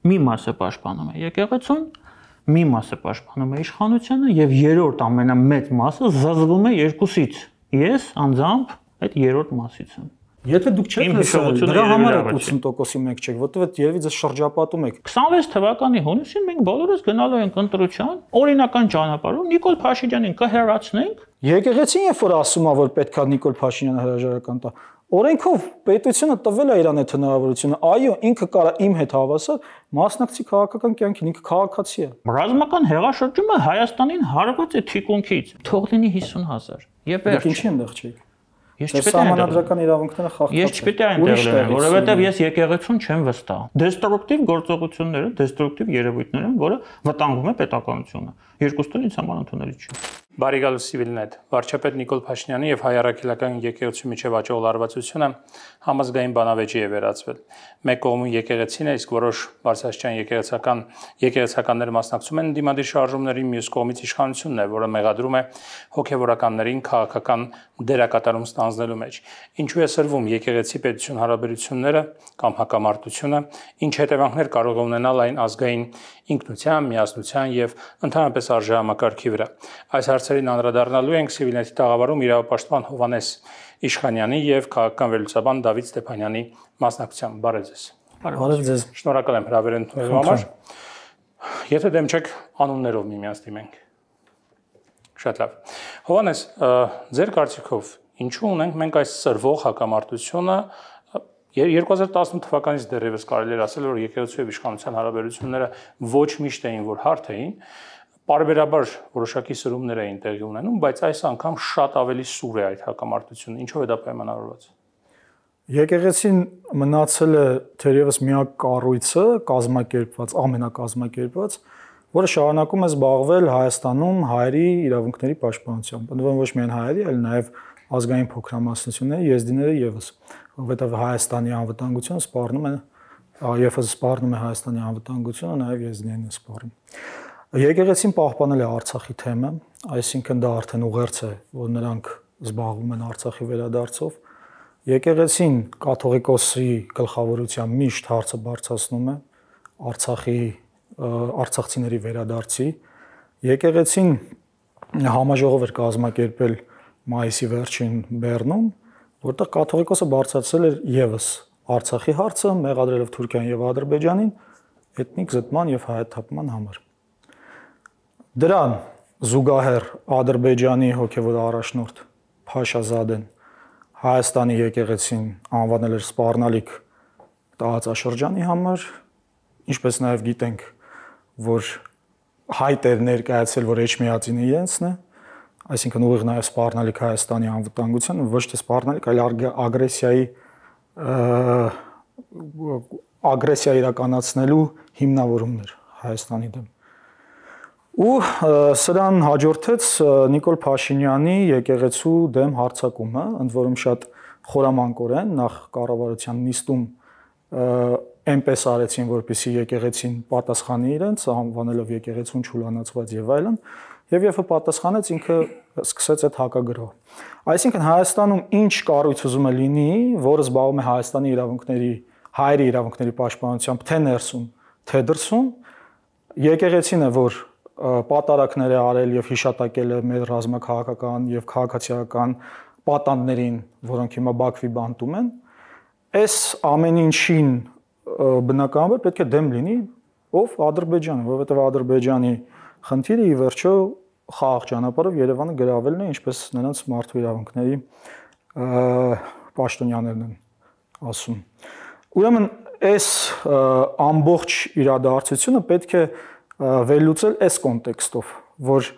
մի մասը պաշտպանում է եկեղեցուն, մի մասը պաշտպանում է իշխանությունը եւ երրորդ ամենամեծ մասը զզվում է երկուսից։ Ես անձամբ այդ երրորդ մասից եմ։ Եթե դուք չեք լսել, դրա համար 80%-ի մեկ չեք, որովհետեւ երևի ձեզ շրջապատում եք։ 26 թվականի հունիսին մենք բոլորս գնալու ենք ընտրության, օրինական ճանապարհով Նիկոլ Փաշինյանին կհեռացնենք։ Եկեղեցին երբ որ ասում է, որ պետքա Նիկոլ Փաշինյանը հրաժարական տա, օրենքով պետությունը տվել է իրան այդ հնարավորությունը։ Այո, ինքը կարա իմ հետ հավասար մասնակցի քաղաքական կյանքին, ինքը քաղաքացի է։ Ռազմական հեղաշրջումը Հայաստանին հարված է թիկունքից։ Թող լինի 50,000։ Եվ վերջ։ Դուք ինչի այնտեղ չեք։ Ես չպետք է սահմանադրական իրավունքները խախտած։ Ես չպետք է այնտեղ լինեմ, որովհետև ես եկեղեցուն չեմ վստահ։ Դեստրուկտիվ գործողությունները, դեստրուկտիվ երևույթներ են, որը վտանգում է պետականությունը։ Երկուսն էլ ինձ համար ընդունելի չի։ Բարի գալուս Սիվիլնետ, վարչապետ Նիկոլ Փաշինյանի եւ հայ առաքելական եկեղեցու միջև աճող լարվածությունը համազգային բանավեճի է վերածվել։ Մեկ կողմում եկեղեցին է, իսկ որոշ բարձրաստիճան եկեղեցականներ մասնակցում են դիմադիր շարժումներին, մյուս կողմից իշխանությունն է, որը մեղադրում է հոգևորականներին քաղաքական դերակատարում ստանձնելու մեջ։ Ինչու է սրվում եկեղեցի պետություն հարաբերությունները կամ հակամարտությունը, ինչ հետևանքներ կարող է ունենալ այն ազգային ինքնության, միասնության եւ ընդհանրապես արժեհամակարգի վրա։ Այս հարցերին անդրադառնալու ենք Սիվիլնետի տաղավարում իրավապաշտպան Հովհաննես Իշխանյանի եւ քաղաքական վերլուծաբան Դավիթ Ստեփանյանի մասնակցությամբ։ Բարև ձեզ։ Բարև ձեզ։ Շնորհակալ եմ հրավեր ընդունելու համար։ Եթե դեմ չեք, անուններով միմյանց դիմենք։ Շատ լավ։ Հովհաննես, ձեր կարծիքով ինչու ունենք մենք այս սրվող հակամարտությունը 2018 թվականից դեռևս կարելի է ասել, որ եկեղեցու եւ իշխանության հարաբերությունները ոչ միշտ էին, որ հարթ էին, պարբերաբար որոշակի սրումներ էին տեղի ունենում, բայց այս անգամ շատ ավելի սուր է այդ հակամարտությունը։ Ինչով է դա պայմանավորված։ Եկեղեցին մնացել է թերևս միակ կառույցը, կազմակերպված, ամենակազմակերպված, որը շարունակում է զբաղվել Հայաստանում հայերի իրավունքների պաշտպանությամբ։ Ընդդեմ ոչ միայն հայերի, այլ նաեւ ազգային փոքրամասնությունների, եզդիները եւս, որովհետեւ Հայաստանի անվտանգությունը սպառնում է, ԵՖԶ սպառնում է Հայաստանի անվտանգությունը, նաեւ եզդիներն են սպառում։ Եկեղեցին պահպանել է Արցախի թեմը, այսինքն դա արդեն ուղերձ է, որ նրանք զբաղվում են Արցախի վերադարձով։ Եկեղեցին կաթողիկոսի գլխավորությամբ միշտ հարցը բարձրացնում է արցախցիների վերադարձի։ Եկեղեցին համաժողով էր կազմակերպել մայիսի վերջին Բեռնում, որտեղ կաթողիկոսը բարձրացրել էր եւս Արցախի հարցը, մեղադրելով Թուրքիան եւ Ադրբեջանին էթնիկ զտման եւ հայաթափման համար։ Դրան զուգահեռ Ադրբեջանի հոգևոր առաջնորդ Փաշազադեն Հայաստանի եկեղեցին անվանել էր սպառնալիք տարածաշրջանի համար, ինչպես նաև գիտենք, որ հայտ էր ներկայացել, որ Էջմիածինը իրենցն է, այսինքն ուղիղ նաև սպառնալիք Հայաստանի անվտանգության, ոչ թե սպառնալիք, այլ ագրեսիա իրականացնելու հիմնավորումներ Հայաստանի դեմ։ Ու սրան հաջորդեց Նիկոլ Փաշինյանի եկեղեցու դեմ հարձակումը, ընդ որում շատ խորամանկորեն նախ կառավարության նիստում այնպես արեցին, որպեսզի եկեղեցին պատասխանի իրենց, անվանելով եկեղեցուն չուլանացված եւ այլն, եւ երբ պատասխանեց ինքը սկսեց այդ հակագրոհ։ Այսինքն Հայաստանում ինչ կառույց ուզում է լինի, որը զբաղվում է Հայաստանի իրավունքների, հայերի իրավունքների պաշտպանությամբ թե ներսում, թե դրսում, եկեղեցին է, որ պատարակներ է արել եւ հիշատակել է մեր ռազմաքաղաքական եւ քաղաքացիական պատանդներին, որոնք հիմա Բաքվի բանտում են, այս ամեն ինչին բնականաբար պետք է դեմ լինի ով Ադրբեջանը, որովհետեւ Ադրբեջանի խնդիրը ի վերջո խաղաղ ճանապարհով Երևանը գրավելն է, ինչպես նրանց մարդու իրավունքների պաշտոնյաներն են ասում։ Ուրեմն այս ամբողջ իրադարձությունը պետք է վերլուծել այս կոնտեքստով, որ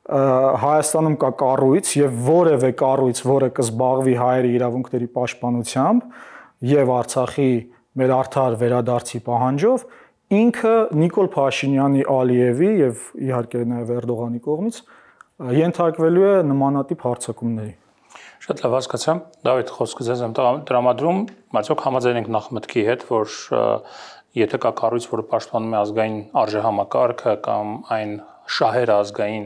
Հայաստանում կա կառույց եւ որևէ կառույց, որը կզբաղվի հայերի իրավունքների պաշտպանությամբ եւ Արցախի մեր արդար վերադարձի պահանջով, ինքը Նիկոլ Փաշինյանի, Ալիևի եւ իհարկե նաեւ Էրդողանի կողմից ենթարկվելու է նմանատիպ հարձակումների։ Շատ լավ հասկացա։ Դավիթ, խոսքը ձեզ եմ տրամադրում, արդյոք համաձայն եք նախ մտքի հետ, որ եթե կա կառույց, որը պաշտպանում է ազգային արժեհամակարգը կամ այն շահերը ազգային,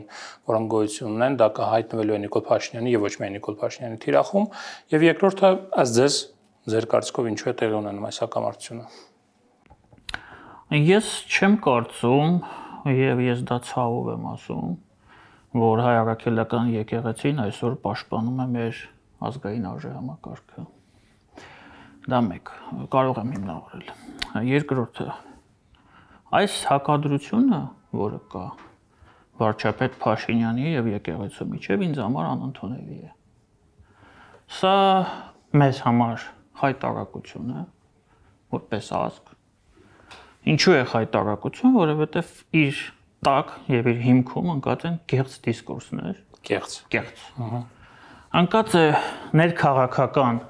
որոնք գոյություն ունեն, դա կհայտնվելու է Նիկոլ Փաշինյանի եւ ոչ միայն Նիկոլ Փաշինյանի թիրախում, եւ երկրորդը, ըստ ձեր կարծիքով ինչու է տեղի ունենում այս հակամարտությունը։ Ես չեմ կարծում եւ ես դա ցավով եմ ասում, որ հայ առաքելական եկեղեցին այսօր պաշտպանում է մեր ազգային արժեհամակարգը։ Դա մեկ, կարող եմ հիմնավորել։ Երկրորդը, այս հակադրությունը, որը կա վարչապետ Փաշինյանի եւ եկեղեցու միջև, ինձ համար անընդունելի է։ Սա մեզ համար խայտարակություն է, որպես ազգ։ Ինչու է խայտարակություն, որովհետեւ իր տակ եւ իր հիմքում ընկած են գեղձ դիսկուրսներ, գեղձ։ Անկած է ներքաղաքական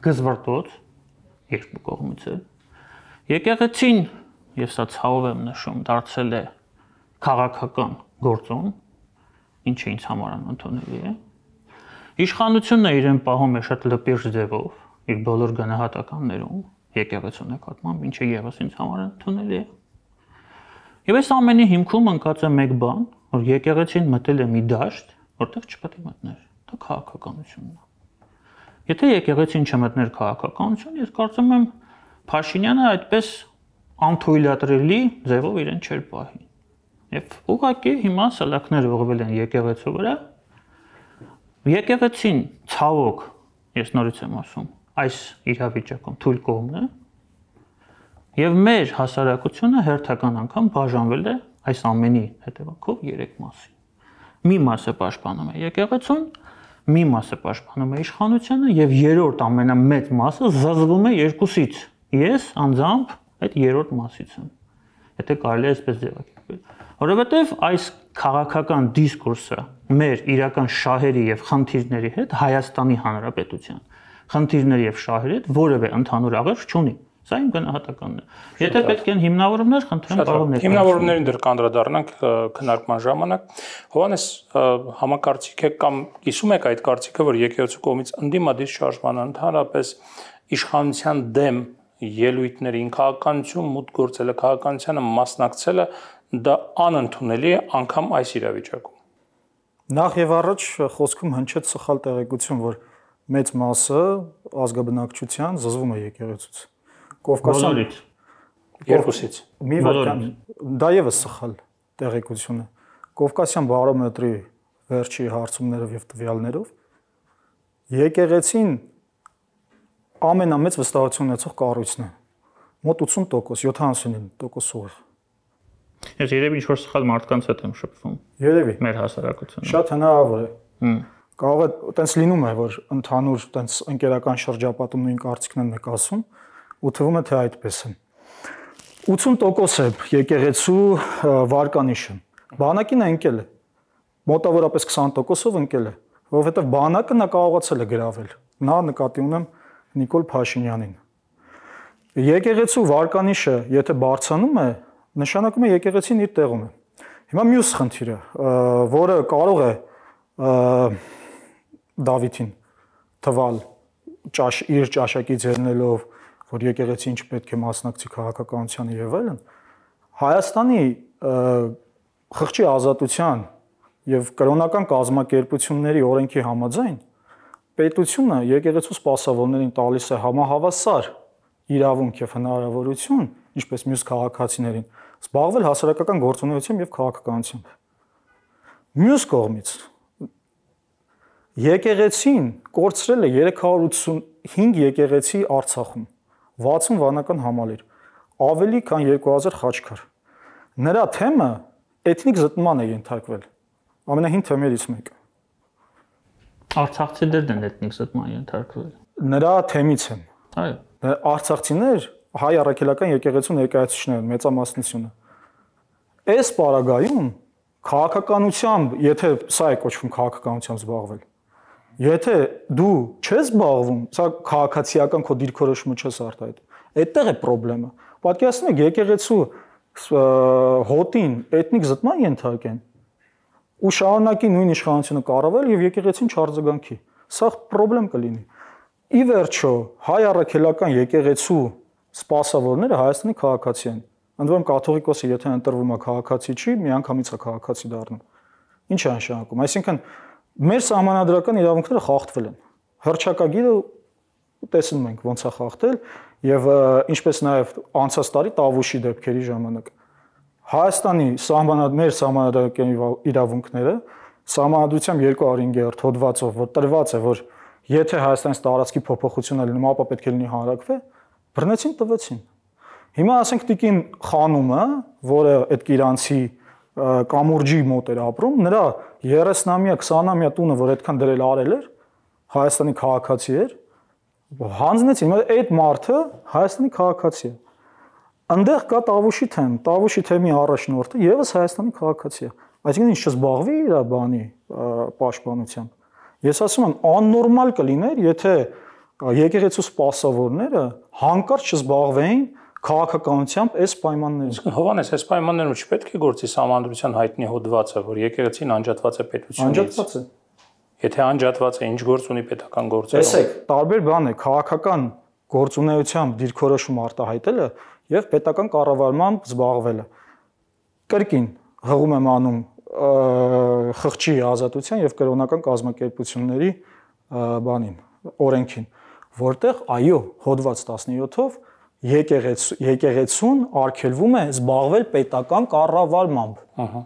գզվրտոց երկու կողմից է։ Եկեղեցին, եւ սա ցավով եմ նշում, դարձել է քաղաքական գործոն, ինչը ինձ համար անընդունելի է։ Իշխանությունը իրեն պահում է շատ լպիրջ ձևով, իր բոլոր գնահատականներում, եկեղեցու նկատմամբ, ինչը եւս ինձ համար ընդունելի է։ Եվ այս ամենի հիմքում ընկած է մեկ բան, որ եկեղեցին մտել է մի դաշտ, որտեղ չպետք է մտներ, դա քաղաքականությունն է։ Եթե եկեղեցին չմտներ քաղաքականություն, ես կարծում եմ Փաշինյանը այդպես անթույլատրելի ձևով իրեն չէր պահի։ Եվ ուղղակի հիմա սլաքները ուղղվել են եկեղեցու վրա։ Եկեղեցին ցավոք, ես նորից եմ ասում, այս իրավիճակում թույլ կողմն է, եւ մեր հասարակությունը հերթական անգամ բաժանվել է այս ամենի հետևանքով 3 մասի։ Մի մասը պաշտպանում է եկեղեցուն, մի մասը պաշտպանում է իշխանությունը եւ երրորդ ամենամեծ մասը զզվում է երկուսից։ Ես անձամբ այդ երրորդ մասից եմ։ Եթե կարելի է այսպես ձևակերպել։ Որովհետեւ այս քաղաքական դիսկուրսը մեր իրական շահերի եւ խնդիրների հետ Հայաստանի Հանրապետության խնդիրների եւ շահերի հետ որևէ ընդհանուր աղերս չունի։ Սա իմ գնահատականն է։ Եթե պետք են հիմնավորումներ, խնդրեմ կարող ներկայացնել։ Հիմնավորումներին դեռ կանդրադառնանք քննարկման ժամանակ։ Հովհաննես, համակարծիք եք կամ կիսում եք այդ կարծիքը, որ եկեղեցու կողմից ընդդիմադիր շարժմանը ընդհանրապես իշխանության դեմ ելույթներին քաղաքականություն մուտք գործելը, քաղաքականությանը մասնակցելը դա անընդունելի է անգամ այս իրավիճակում։ Նախ եւ առաջ խոսքում հնչեց սխալ տեղեկություն, որ մեծ մասը ազգաբնակչության զզվում է եկեղեցուց։ Կովկասից երկուսից։ Մի վարքան դա եւս սխալ տեղեկություն է։ Կովկասյան բարոմետրի վերջի հարցումներով եւ տվյալներով եկեղեցին ամենամեծ վստահություն ունեցող կառույցն է։ Մոտ 80%, 79% ուղիղ։ Ես երևի ինչ-որ սխալ մարդկանց հետ եմ շփվում։ Երևի մեր հասարակությունը։ Շատ հնարավոր է։ Կարող է տենց լինում է, որ ընդհանուր տենց ընկերական շրջապատում նույն կարծիքն են ասում, ու թվում է թե այդպես է։ 80% է եկեղեցու վարկանիշը։ Բանակին է ընկել է։ Մոտավորապես 20%-ով ընկել է, որովհետև բանակը նա կարողացել է գրավել։ Նա նկատի ունեմ Նիկոլ Փաշինյանին։ Եկեղեցու վարկանիշը, եթե բարձրանում է, նշանակում է եկեղեցին իր տեղում է։ Հիմա մյուս խնդիրը, որը կարող է Դավիթին թվալ իր ճաշակից ելնելով, որ եկեղեցին չպետք է մասնակցի քաղաքականությանը եւ այլն, Հայաստանի խղճի ազատության եւ կրոնական կազմակերպությունների օրենքի համաձայն պետությունը եկեղեցու սպասավորներին տալիս է համահավասար իրավունք եւ հնարավորություն, ինչպես մյուս քաղաքացիներին, զբաղվել հասարակական գործունեությամբ եւ քաղաքականությամբ։ Մյուս կողմից եկեղեցին կորցրել է 385 եկեղեցի Արցախում, 60 վանական համալիր, ավելի քան 2000 խաչքար։ Նրա թեմը էթնիկ զտման է ենթարկվել։ Ամենահին թեմերից մեկը։ Արցախցիներն են էթնիկ զտման ենթարկվել։ Նրա թեմից են։ Այո։ Արցախցիներ հայ առաքելական եկեղեցու ներկայացուցիչներն մեծամասնությունը։ Այս պարագայում քաղաքականությամբ, եթե սա է կոչվում քաղաքականությամբ զբաղվել, եթե դու չես զբաղվում, սա քաղաքացիական քո դիրքորոշումը չես արտահայտում, այդտեղ է խնդրեմը։ Պատկերացնում եք եկեղեցու հոտին էթնիկ զտման ենթարկեն ու շարունակի նույն իշխանությունը կառավարել եւ եկեղեցին չարձագանքի։ Սա խնդրեմ կլինի։ Ի վերջո, հայ առաքելական եկեղեցու սպասավորները Հայաստանի քաղաքացի են։ Ընդ որում կաթողիկոսը եթե ընտրվում է քաղաքացի չի, միանգամից է քաղաքացի դառնում։ Ինչ է նշանակում։ Այսինքն մեր սահմանադրական իրավունքները խախտվել են։ Հռչակագիրը տեսնում ենք ոնց է խախտել եւ ինչպես նաեւ անցած տարի Տավուշի դեպքերի ժամանակ Հայաստանի մեր սահմանադրական իրավունքները սահմանադրությամբ 205 հոդվածով որ տրված է որ եթե Հայաստանից տարածքի փոփոխությունը լինում ապա պետք է լինի հանրակրվե բռնեցին տվեցին հիմա ասենք տիկին Խանումը որը այդ Կիրանցի կամուրջի մոտ էր ապրում նրա 30-ամյա 20-ամյա տունը որ այդքան դրել արել էր Հայաստանի քաղաքացի էր հանձնեցին այդ մարդը Հայաստանի քաղաքացի է Այնտեղ կա Տավուշի թեմի առաջնորդը եւս Հայաստանի քաղաքացի է այսինքն ինչ չզբաղվի իր բանի պաշտպանությամբ ես ասում եմ աննորմալ կլիներ եթե եկեղեցու սպասավորները հանկարծ չզբաղվեին քաղաքականությամբ այս պայմաններում Հովանես այս պայմաններում չպետք է գործի սահմանադրության հայտնի հոդվածը որ եկեղեցին անջատված է պետությունից անջատված է Եթե անջատված է ինչ գործ ունի պետական գործերով Տեսեք տարբեր բան է քաղաքական գործունեությամբ դիրքորոշում արտահայտելը եւ պետական կառավարմամբ զբաղվելը կրկին հղում եմ անում խղճի ազատության եւ կրոնական կազմակերպությունների բանին օրենքին որտեղ այո հոդված 17-ով եկեղեցուն արգելվում է զբաղվել պետական կառավարմամբ ահա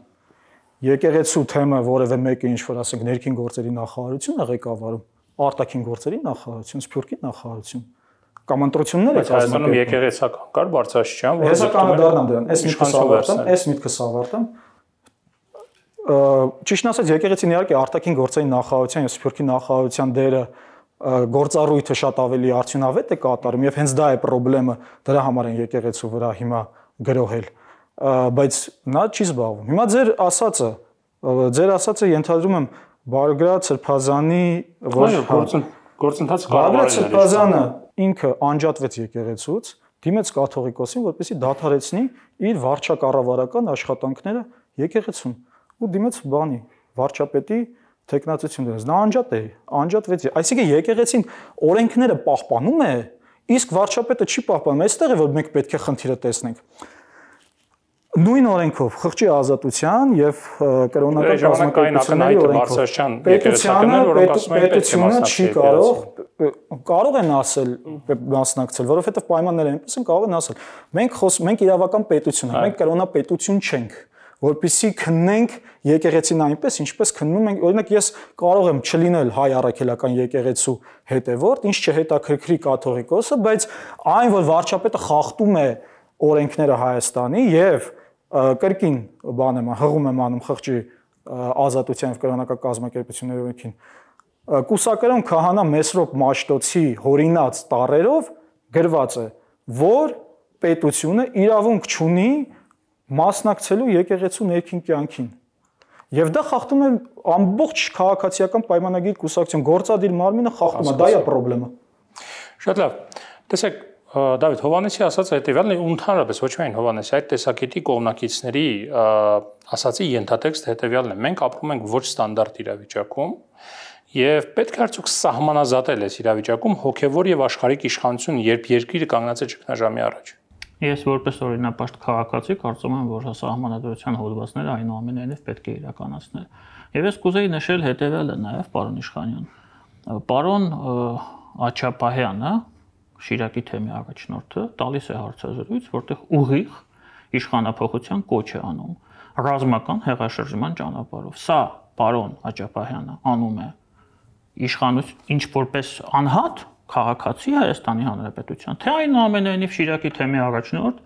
եկեղեցու թեմը որևէ մեկը ինչ որ ասենք ներքին գործերի նախարարությունն է ղեկավարում արտաքին գործերի նախարարություն սփյուռքի նախարարություն կամ ընտրությունները Հայաստանում եկեղեցական կար Բարձրաստիճան, որը Եկեղեցականը դառնամ դրան, այս միտքս ավարտեմ, ճիշտն ասած եկեղեցին իհարկե արտաքին գործերի նախարարության եւ սփյուռքի նախարարության դերը գործառույթը շատ ավելի արդյունավետ է կատարում եւ հենց դա է խնդրեմը դրա համար են եկեղեցու վրա հիմա գրոհել, բայց նա չի զբաղվում։ Հիմա ձեր ասածը ենթադրում եմ Բարգրադ Սրբազանի գործընթացը Բարգրադ Սրբազանը ինքը անջատվեց եկեղեցուց, դիմեց կաթողիկոսին, որպեսզի դադարեցնի իր վարչակառավարական աշխատանքները եկեղեցուն ու դիմեց բանի վարչապետի տեխնացություն դրեց։ Նա անջատվեց։ Այսինքն եկեղեցին օրենքները պահպանում է, իսկ վարչապետը չի պահպանում։ Այստեղ է որ մենք պետք է խնդիրը տեսնենք։ Նույն օրենքով խղճի ազատության եւ կրոնական կազմակերպությունների օրենքով պետությունը չի կարող են ասել մասնակցել, որովհետեւ պայմանները այնպես են կարող են ասել։ Մենք իրավական պետություն ենք, մենք կրոնապետություն չենք, որպեսզի քննենք եկեղեցին այնպես, ինչպես քննում ենք, օրինակ ես կարող եմ չլինել հայ առաքելական եկեղեցու հետևորդ, ինչ չհետաքրքրի կաթողիկոսը, բայց այն որ վարչապետը խախտում է օրենքները Հայաստանի եւ կրկին բան եմ հղում եմ անում խղճի ազատության եւ կրոնական կազմակերպությունների օրենքին կուսակրոն քահանա Մեսրոպ Մաշտոցի հորինած տառերով գրված է որ պետությունը իրավունք չունի մասնակցելու եկեղեցու ներքին կյանքին եւ դա խախտում է ամբողջ քաղաքացիական պայմանագիր կուսակցություն գործադիր մարմինը խախտում է դա է խնդրեմը Շատ լավ տեսեք Դավիթ Հովանեսի ասած հետեւյալն է ընդհանրապես ոչ միայն Հովանեսի այդ տեսակետի կողմնակիցների ասացի ենթատեքստ հետեւյալն է մենք ապրում ենք ոչ ստանդարտ իրավիճակում եւ պետք է արդյոք սահմանազատել այս իրավիճակում հոգեվոր եւ աշխարհիկ իշխանություն երբ երկիրը կանգնած է ճգնաժամի առաջ Ես որպես օրինապաշտ քաղաքացի կարծում եմ որ սահմանադրության հոդվածները այնուամենայնիվ պետք է իրականացնել եւ ես կուզեի նշել հետեւյալը նաեւ պարոն Իշխանյան պարոն Աչապահյանը Շիրակի թեմի առաջնորդը տալիս է հարցազրույց, որտեղ ուղիղ իշխանափոխության կոչ է անում ռազմական հեղաշրջման ճանապարհով։ Սա պարոն Աճապահյանը անում է իշխանություն ինչ որպես անհատ քաղաքացի Հայաստանի Հանրապետության, թե այնուամենայնիվ Շիրակի թեմի առաջնորդ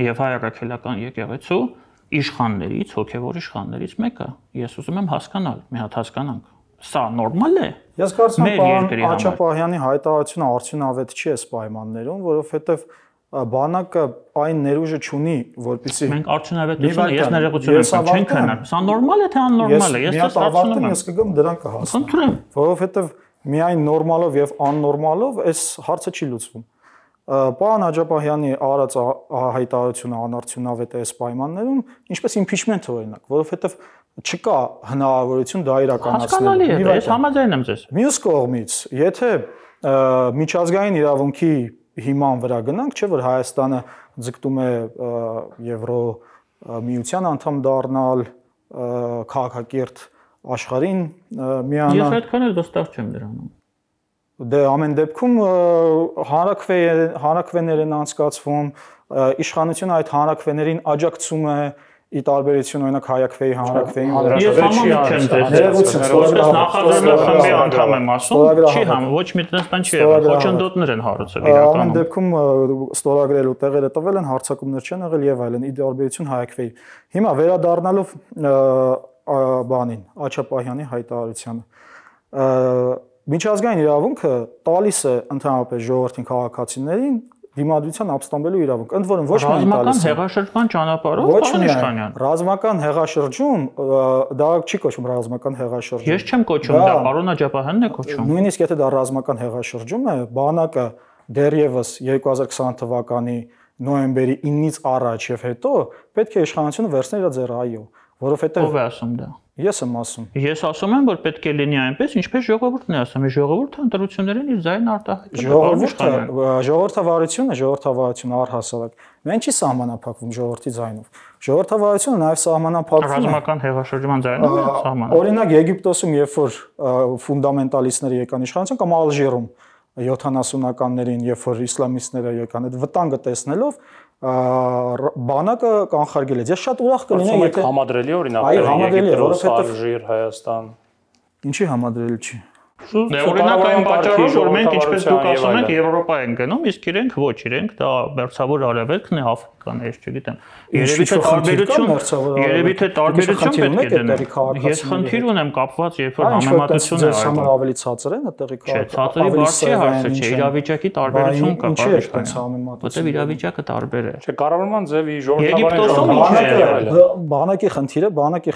եւ հայ առաքելական եկեղեցու իշխաններից, հոգեվոր իշխաններից մեկը։ Ես ուզում եմ հասկանալ, մի հատ հասկանանք Սա նորմալ է։ Ես կարծում եմ պարոն Աչապահյանի հայտարարությունը արդյունավետ չի այս պայմաններում, որովհետև բանակը այն ներուժը չունի, որպեսզի մենք արդյունավետությունը ես ներողություն չենք քննարկում։ Սա նորմալ է թե աննորմալ է։ Ես ավարտեմ, ես կգամ դրան կհասնեմ։ Որովհետև միայն նորմալով եւ աննորմալով այս հարցը չի լուծվում։ Պարոն Աչապահյանի արած հայտարարությունը անարդյունավետ է այս պայմաններում, ինչպես impeachment-ը օրինակ, որովհետև չկա հնարավորություն դա իրականացնելու։ Հասկանալի է, ես համաձայն եմ ձեզ։ Մյուս կողմից, եթե միջազգային իրավունքի հիման վրա գնանք, չէ՞ որ Հայաստանը ձգտում է Եվրո միության անդամ դառնալ, քաղաքակիրթ աշխարհին միանալ։ Ես այդքան էլ վստահ չեմ դրանում։ Դե ամեն դեպքում հանրաքվեներ են անցկացվում, իշխանությունը այդ հանրաքվեներին աջակցում է ի տարբերություն օրինակ հայաքվեի հանրաքվեին Ես համոզում չեմ ձեզ նախաձեռնող խմբի անդամ եմ ասում չի ոչ մի տես բան չի եղել խոչընդոտներ են հարուցել իրականում ամեն դեպքում ստորագրելու տեղերը տվել են հարցակումներ չեն եղել եւ այլն ի տարբերություն հայաքվեի հիմա վերադառնալով բանին Աչապահյանի հայտարարությանը միջազգային իրավունքը տալիս է ընդհանրապես ժողովրդին քաղաքացիներին դիմադրության ապստամբելու իրավունք ընդ որում ոչ միայն տալիս է հեղաշրջման ճանապարհով պարոն Իշխանյան ռազմական հեղաշրջում դա չի կոչվում ռազմական հեղաշրջում ես չեմ կոչում դա պարոն Աչապահյանն է կոչում նույնիսկ եթե դա ռազմական հեղաշրջում է բանակը դեռևս 2020 թվականի նոյեմբերի 9-ից առաջ եւ հետո պետք է իշխանությունը վերցներ իր ձեռը այո որովհետեւ ով է ասում դա Ես եմ ասում։ Ես ասում եմ, որ պետք է լինի այնպես, ինչպես ժողովուրդն է ասում, ժողովուրդը ընտրություններին իր ձայնը արտահայտում։ Ժողովրդավարությունը առհասարակ մեն չի սահմանափակվում ժողովրդի ձայնով։ Ժողովրդավարությունը նաև սահմանափակվում է ռազմական հեղաշրջման ձայնով է սահմանափակվում։ Օրինակ Եգիպտոսում, երբ որ ֆունդամենտալիստները եկան իշխանության կամ Ալժիրում 70-ականներին, երբ որ իսլամիստները եկան, այդ վտանգը տեսնելով բանակը կանխարգելեց։ Ես շատ ուրախ կլինեի, եթե համադրելի օրինակներ Եգիպտոս, Ալժիր, Հայաստան։ Ինչի համադրելի չի։ Դե օրինակ այն պատճառով, որ մենք ինչպես դուք ասում եք, Եվրոպա ենք գնում, իսկ իրենք ոչ, իրենք դա մերձավոր արևելքն է, Աֆրիկան է, ես չգիտեմ։ Երևի թե տարբերություն պետք է դնեն։ Ես խնդիր ունեմ կապված, երբ որ համեմատություն է արվում։ Ավելի ցածր են այդտեղի քաղաքացիները։ Չէ, ցածրի բարձի հարցը չէ, իրավիճակի տարբերություն կա, որտեղ իրավիճակը տարբեր է։ Չէ, կառավարման ձևի ժողովրդավարի բանակի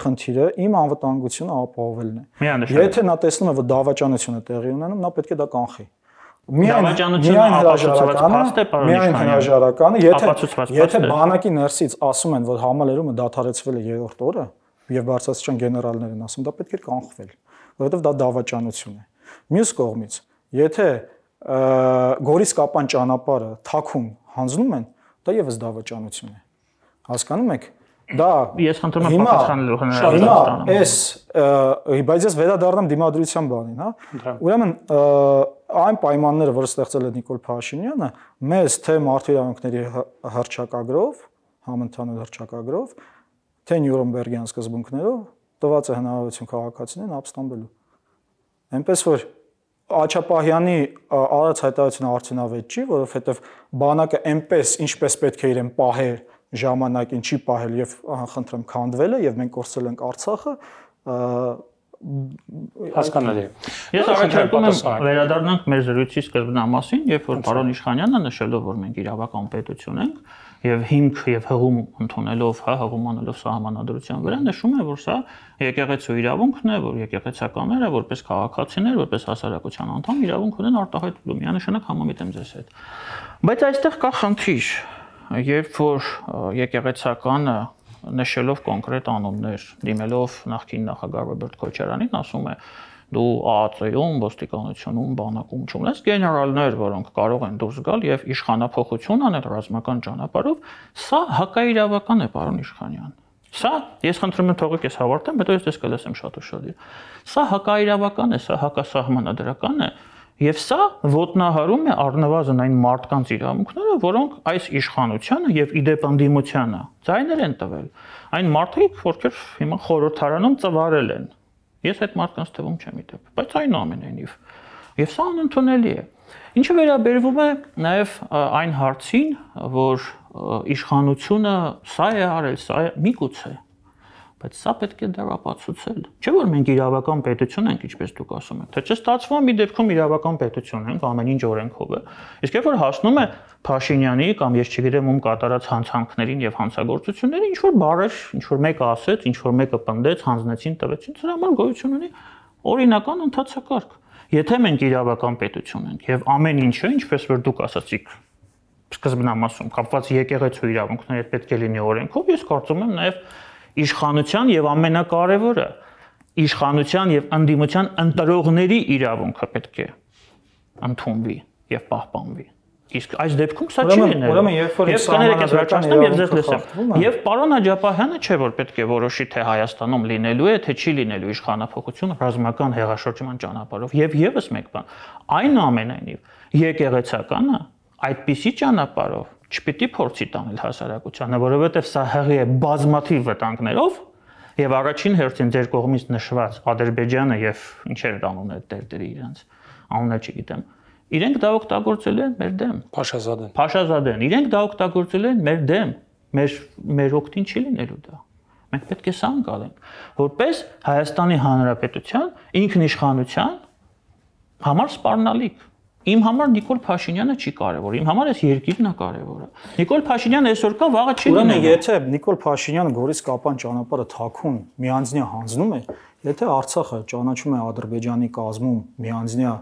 խնդիրը իմ անվտանգությունը ապահովելն է։ Եթե նա տեսնում է, որ դավաճանություն է տեղի ունենում, նա պետք է դա կանխի։ Միայն հրաժարականը, եթե բանակի ներսից ասում են, որ համալրումը դադարեցվել է 3-րդ օրը եւ բարձրաստիճան գեներալներ են ասում, դա պետք է կանխվել, որովհետեւ դա դավաճանություն է։ Մյուս կողմից, եթե Գորիս-Կապան ճանապարհը թաքուն հանձնում են, դա եւս դավաճանություն է։ Հասկանում եք։ Դա ես խնդրում եմ պատասխանելու հնարավորություն։ Բայց ես վերադառնամ դիմադրության բանին, հա։ Ուրեմն այն պայմանները, որը ստեղծել է Նիկոլ Փաշինյանը, մեզ թե մարդու իրավունքների հռչակագրով, համընդհանուր հռչակագրով, թե Նյուրնբերգյան սկզբունքներով տված է հնարավորություն քաղաքացիներին ապստամբելու։ Այնպես որ Աչապահյանի արած հայտարարությունը արդյունավետ չի, որովհետև բանակը այնպես ինչպես պետք է իրեն պահեր ժամանակին չի պահել եւ խնդրեմ քանդվել է եւ մենք կորցրել ենք Արցախը հասկանալի է։ Ես առաջարկում եմ վերադառնանք մեր զրույցի սկզբնամասին, երբ որ պարոն Իշխանյանը նշելով, որ մենք իրավական պետություն ենք եւ հիմք եւ հղում ընդունելով, հղում անելով սահմանադրության վրա նշում է, որ սա եկեղեցու իրավունքն է, որ եկեղեցականները որպես քաղաքացիներ, որպես հասարակության անդամ իրավունք ունեն արտահայտելու։ Միանշանակ համամիտ եմ ձեզ հետ։ Բայց այստեղ կա խնդիր, երբ որ եկեղեցականը նշելով կոնկրետ անուններ, դիմելով նախկին նախագահ Ռոբերտ Քոչարյանին, ասում է դու ԱԱԾ-ում, ոստիկանությունում, բանակում չունես գեներալներ, որոնք կարող են դուրս գալ եւ իշխանափոխություն անել ռազմական ճանապարհով, սա հակաիրավական է, պարոն Իշխանյան։ Սա ես խնդրում եմ թողեք ես հավարտեմ, հետո ես դες կլսեմ շատ ուշադիր։ Սա հակաիրավական է, սա հակասահմանադրական է եւ սա ոտնահարում է առնվազն այն մարդկանց իրավունքները, որոնք այս իշխանությանը եւ իդեպ ընդդիմությանը ձայներ են տվել։ Այն մարդիկ, ովքեր հիմա խորհրդարանում ծվարել են։ Ես այդ մարդկանց թվում չեմ իդեպ, բայց այնուամենայնիվ։ Եվ սա անընդունելի է։ Ինչը վերաբերվում է նաեւ այն հարցին, որ իշխանությունը սա է արել, սա է միգուցե, բայց սա պետք է դեռ ապացուցել։ Չէ՞ որ մենք իրավական պետություն ենք, ինչպես դուք ասում եք, թե չստացվում է մի դեպքում իրավական պետություն ենք, ամեն ինչ օրենքով է։ Իսկ երբ որ հասնում է Փաշինյանի կամ ես չգիտեմ ում կատարած հանցանքներին եւ հանցագործություններին, ինչ որ բառեր, ինչ որ մեկը ասեց, ինչ որ մեկը պնդեց, հանձնեցին, տվեցին, դրա համար գոյություն ունի օրինական ընթացակարգ։ Եթե մենք իրավական պետություն ենք եւ ամեն ինչը, ինչպես որ դուք ասացիք, սկզբնամասում կապված եկեղեցու իրավունքների հետ պետք է լինի օրենքով, ես կարծում եմ նաեւ իշխանության եւ ամենակարևորը իշխանության եւ ընդդիմության ընտրողների իրավունքը պետք է ընդունվի եւ պահպանվի։ Իսկ այս դեպքում սա չի լինելու։ Ուրեմն երբ որ կներեք վերջացնեմ եւ ձեզ լսեմ։ Եվ պարոն Աջապահյանը չէ որ պետք է որոշի թե Հայաստանում լինելու է, թե չի լինելու իշխանափոխություն ռազմական հեղաշրջման ճանապարհով։ Եվ եւս մեկ բան, այնուամենայնիվ եկեղեցականը այդպիսի ճանապարհով չպիտի փորձի տանել հասարակությանը, որովհետեւ սա հղի է բազմաթիվ վտանգներով եւ առաջին հերթին ձեր կողմից նշված Ադրբեջանը եւ ինչեր անուններ դերդերի իրենց անուններ չգիտեմ իրենք դա օգտագործել են մեր դեմ Փաշազադեն իրենք դա օգտագործել են մեր դեմ մեր օգտին չի լինելու դա մենք պետք է սա անցալենք որպես Հայաստանի Հանրապետության ինքնիշխանության համար սպառնալիք Իմ համար Նիկոլ Փաշինյանը չի կարևոր, իմ համար էս երկիրն է կարևորը։ Նիկոլ Փաշինյանը այսօր կա, վաղը չի լինելու։ Ուրեմն եթե Նիկոլ Փաշինյանը Գորիս-Կապան ճանապարհը թաքուն միանձնյա հանձնում է, եթե Արցախը ճանաչում է Ադրբեջանի կազմում միանձնյա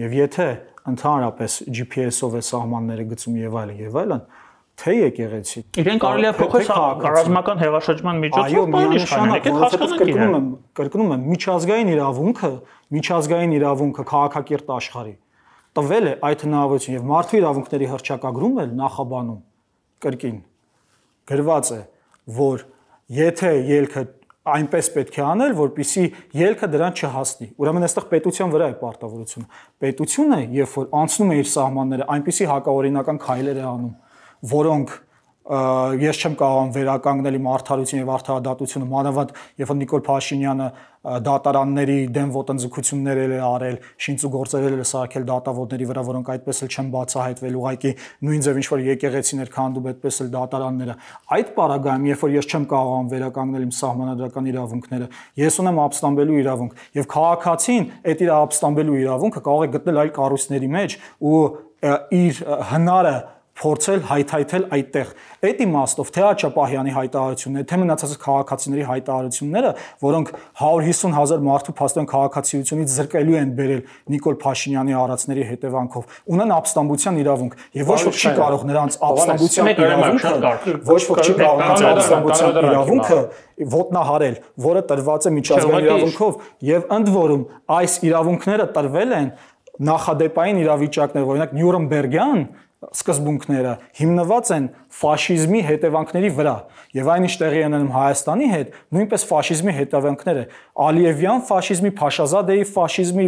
եւ եթե ընդհանրապես GPS-ով է սահմանները գծում եւ այլն, թե եկեղեցի։ Իրեն կարելի է փոխել ռազմական հեղաշրջման միջոցով, կրկնում եմ, միջազգային իրավունքը քաղաքակիրթ աշխարհի տվել է այդ հնարավորություն եւ մարդու իրավունքների հռչակագրում էլ նախաբանում կրկին գրված է որ եթե ելքը այնպես պետք է անել որպեսզի ելքը դրան չհասնի ուրեմն այստեղ պետության վրա է պարտավորությունը պետությունը երբ որ անցնում է իր սահմանները այնպիսի հակաօրինական քայլեր է անում որոնք ես չեմ կարող վերականգնել իմ արդարություն եւ արդարադատությունը մանավանդ երբ որ Նիկոլ Փաշինյանը դատարանների դեմ ոտնձգություններ է արել շինծ ու գործեր է սարքել դատավորների վրա որոնք այդպես էլ չեն բացահայտվել ուղղակի նույն ձև ինչ որ եկեղեցիներ քանդում այդպես էլ դատարանները այդ պարագայում երբ որ ես չեմ կարող վերականգնել իմ սահմանադրական իրավունքները ես ունեմ ապստամբելու իրավունք եւ քաղաքացին այդ իր ապստամբելու իրավունքը կարող է գտնել այլ կառույցների մեջ ու իր հնարը փորձել հայթայթել այդտեղ։ Այդ իմաստով թե Աջապահյանի հայտարարությունները, թե մնացած քաղաքացիների հայտարարությունները, որոնք 150,000 մարդու փաստորեն քաղաքացիությունից զրկելու են բերել Նիկոլ Փաշինյանի արածների հետևանքով, ունեն ապստամբության իրավունք, եւ ոչ ոք չի կարող նրանց ապստամբության իրավունքը ոտնահարել, որը տրված է միջազգային իրավունքով, եւ ընդ որում այս իրավունքները տրվել են նախադեպային իրավիճակներ, օրինակ Նյուրնբերգյան սկզբունքները հիմնված են ֆաշիզմի հետևանքների վրա եւ այն ինչ տեղի ունենում Հայաստանի հետ նույնպես ֆաշիզմի հետևանքներ է Ալիևյան ֆաշիզմի Փաշազադեի ֆաշիզմի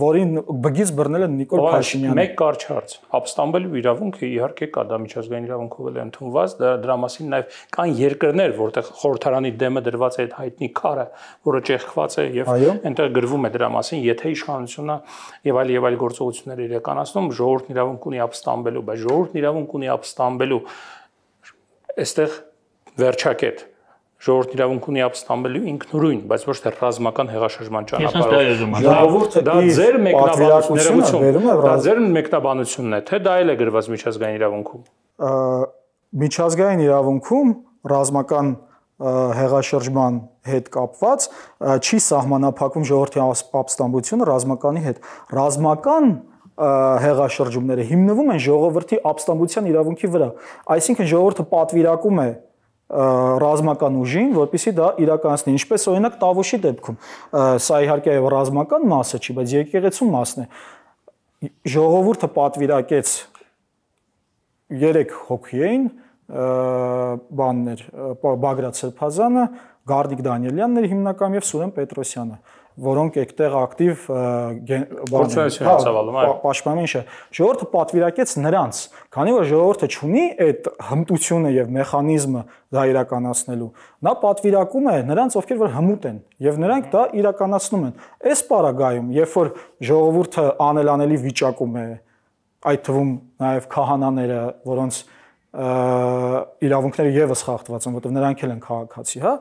որին բգից բռնել է Նիկոլ Փաշինյանը մեկ կարճ հարց ապստամբելու իրավունքը իհարկե կա դա միջազգային իրավունքով էլ ընդունված դրա մասին նաեւ կան երկրներ որտեղ խորհրդարանի դեմը դրված է այդ հայտնի քարը որը ճեղքված է եւ այնտեղ գրվում է դրա մասին եթե իշխանությունը եւ այլ գործողություններ իրականացնում ժողովուրդն իրավունք ունի ապստամբելու բայց ժողովուրդն իրավունք ունի ապստամբելու այստեղ վերջակետ ժողովուրդն իրավունք ունի ապստամբելու ինքնուրույն, բայց ոչ թե ռազմական հեղաշրջման ճանապարհով։ Ժողովուրդը դա ձեր մեկնաբանությունն է, թե դա էլ է գրված միջազգային իրավունքում։ Միջազգային իրավունքում ռազմական հեղաշրջման հետ կապված չի սահմանափակում ժողովրդի ապստամբությունը ռազմականի հետ։ Ռազմական հեղաշրջումները հիմնվում են ժողովրդի ապստամբության իրավունքի վրա։ Այսինքն ժողովուրդը պատվիրակում է ռազմական ուժին, որպեսզի դա իրականացնի, ինչպես օրինակ Տավուշի դեպքում։ Սա իհարկե ռազմական մասը չի, բայց եկեղեցու մասն է։ Ժողովուրդը պատվիրակեց 3 հոգի էին, Բագրատ Սրբազանը, Գարնիկ Դանիելյանն էր հիմնական եւ Սուրեն Պետրոսյանը, որոնք այդտեղ ակտիվ պաշտպանում են։ Ժողովուրդը պատվիրակեց նրանց, քանի որ ժողովուրդը չունի այդ հմտությունը եւ մեխանիզմը դա իրականացնելու, նա պատվիրակում է նրանց, ովքեր որ հմուտ են, եւ նրանք դա իրականացնում են։ Այս պարագայում, երբ որ ժողովուրդը անելանելի վիճակում է, այդ թվում նաեւ քահանաները, որոնց իրավունքները եւս խախտված են, որովհետեւ նրանք էլ են քաղաքացի, հա,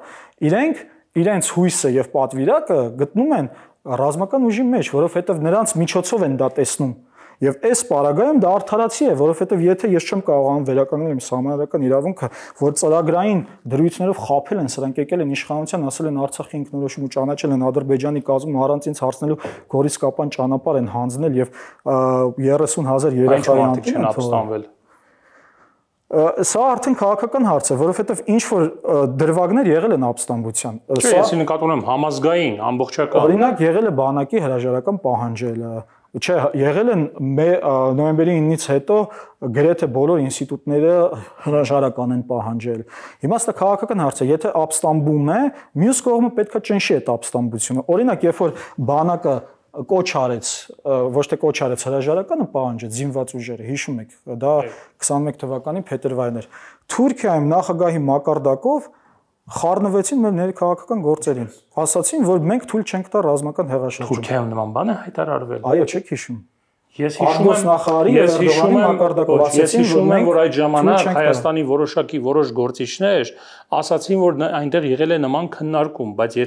իրենց հույսը եւ պատվիրակը գտնում են ռազմական ուժի մեջ, որովհետեւ նրանց միջոցով են դա տեսնում։ Եվ այս պարագայում դա արդարացի է, որովհետեւ եթե ես չեմ կարողանում վերականգնել իմ սահմանադրական իրավունքը, որ ծրագրային դրույթներով խաբել են, սրանք եկել են իշխանության, ասել են Արցախի ինքնորոշում ու ճանաչել են Ադրբեջանի կազմում առանց ինձ հարցնելու Գորիս-Կապան ճանապարհ են հանձնել եւ 30,000 երեխայի չեն ապստամբվել։ Սա արդեն քաղաքական հարց է, որովհետև ինչ որ դրվագներ եղել են ապստամբության։ Ես նկատում եմ համազգային, ամբողջական։ Օրինակ եղել է բանակի հրաժարական պահանջելը, Չէ, եղել են նոյեմբերի 9-ից հետո գրեթե բոլոր ինստիտուտները հրաժարական են պահանջել։ Հիմա սա քաղաքական հարց է, եթե ապստամբում է, մյուս կողմը պետքա ճնշի այդ ապստամբությունը։ Օրինակ, երբ որ բանակը կոչ արեց, ոչ թե կոչ արեց հրաժարականը պահանջեց զինված ուժերը, հիշում եք, դա 21 թվականի փետրվարն էր։ Թուրքիայում նախագահի մակարդակով խառնվեցին մեր ներքաղաքական գործերին։ Ասացին, որ մենք թույլ չենք տա ռազմական հեղաշրջում։ Թուրքիայում նման բան է հայտարարվել։ Այո, չեք հիշում։ Ես հիշում եմ, որ այդ ժամանակ Հայաստանի որոշակի որոշ գործիչներ ասացին, որ այնտեղ եղել է նման քննարկում, բայց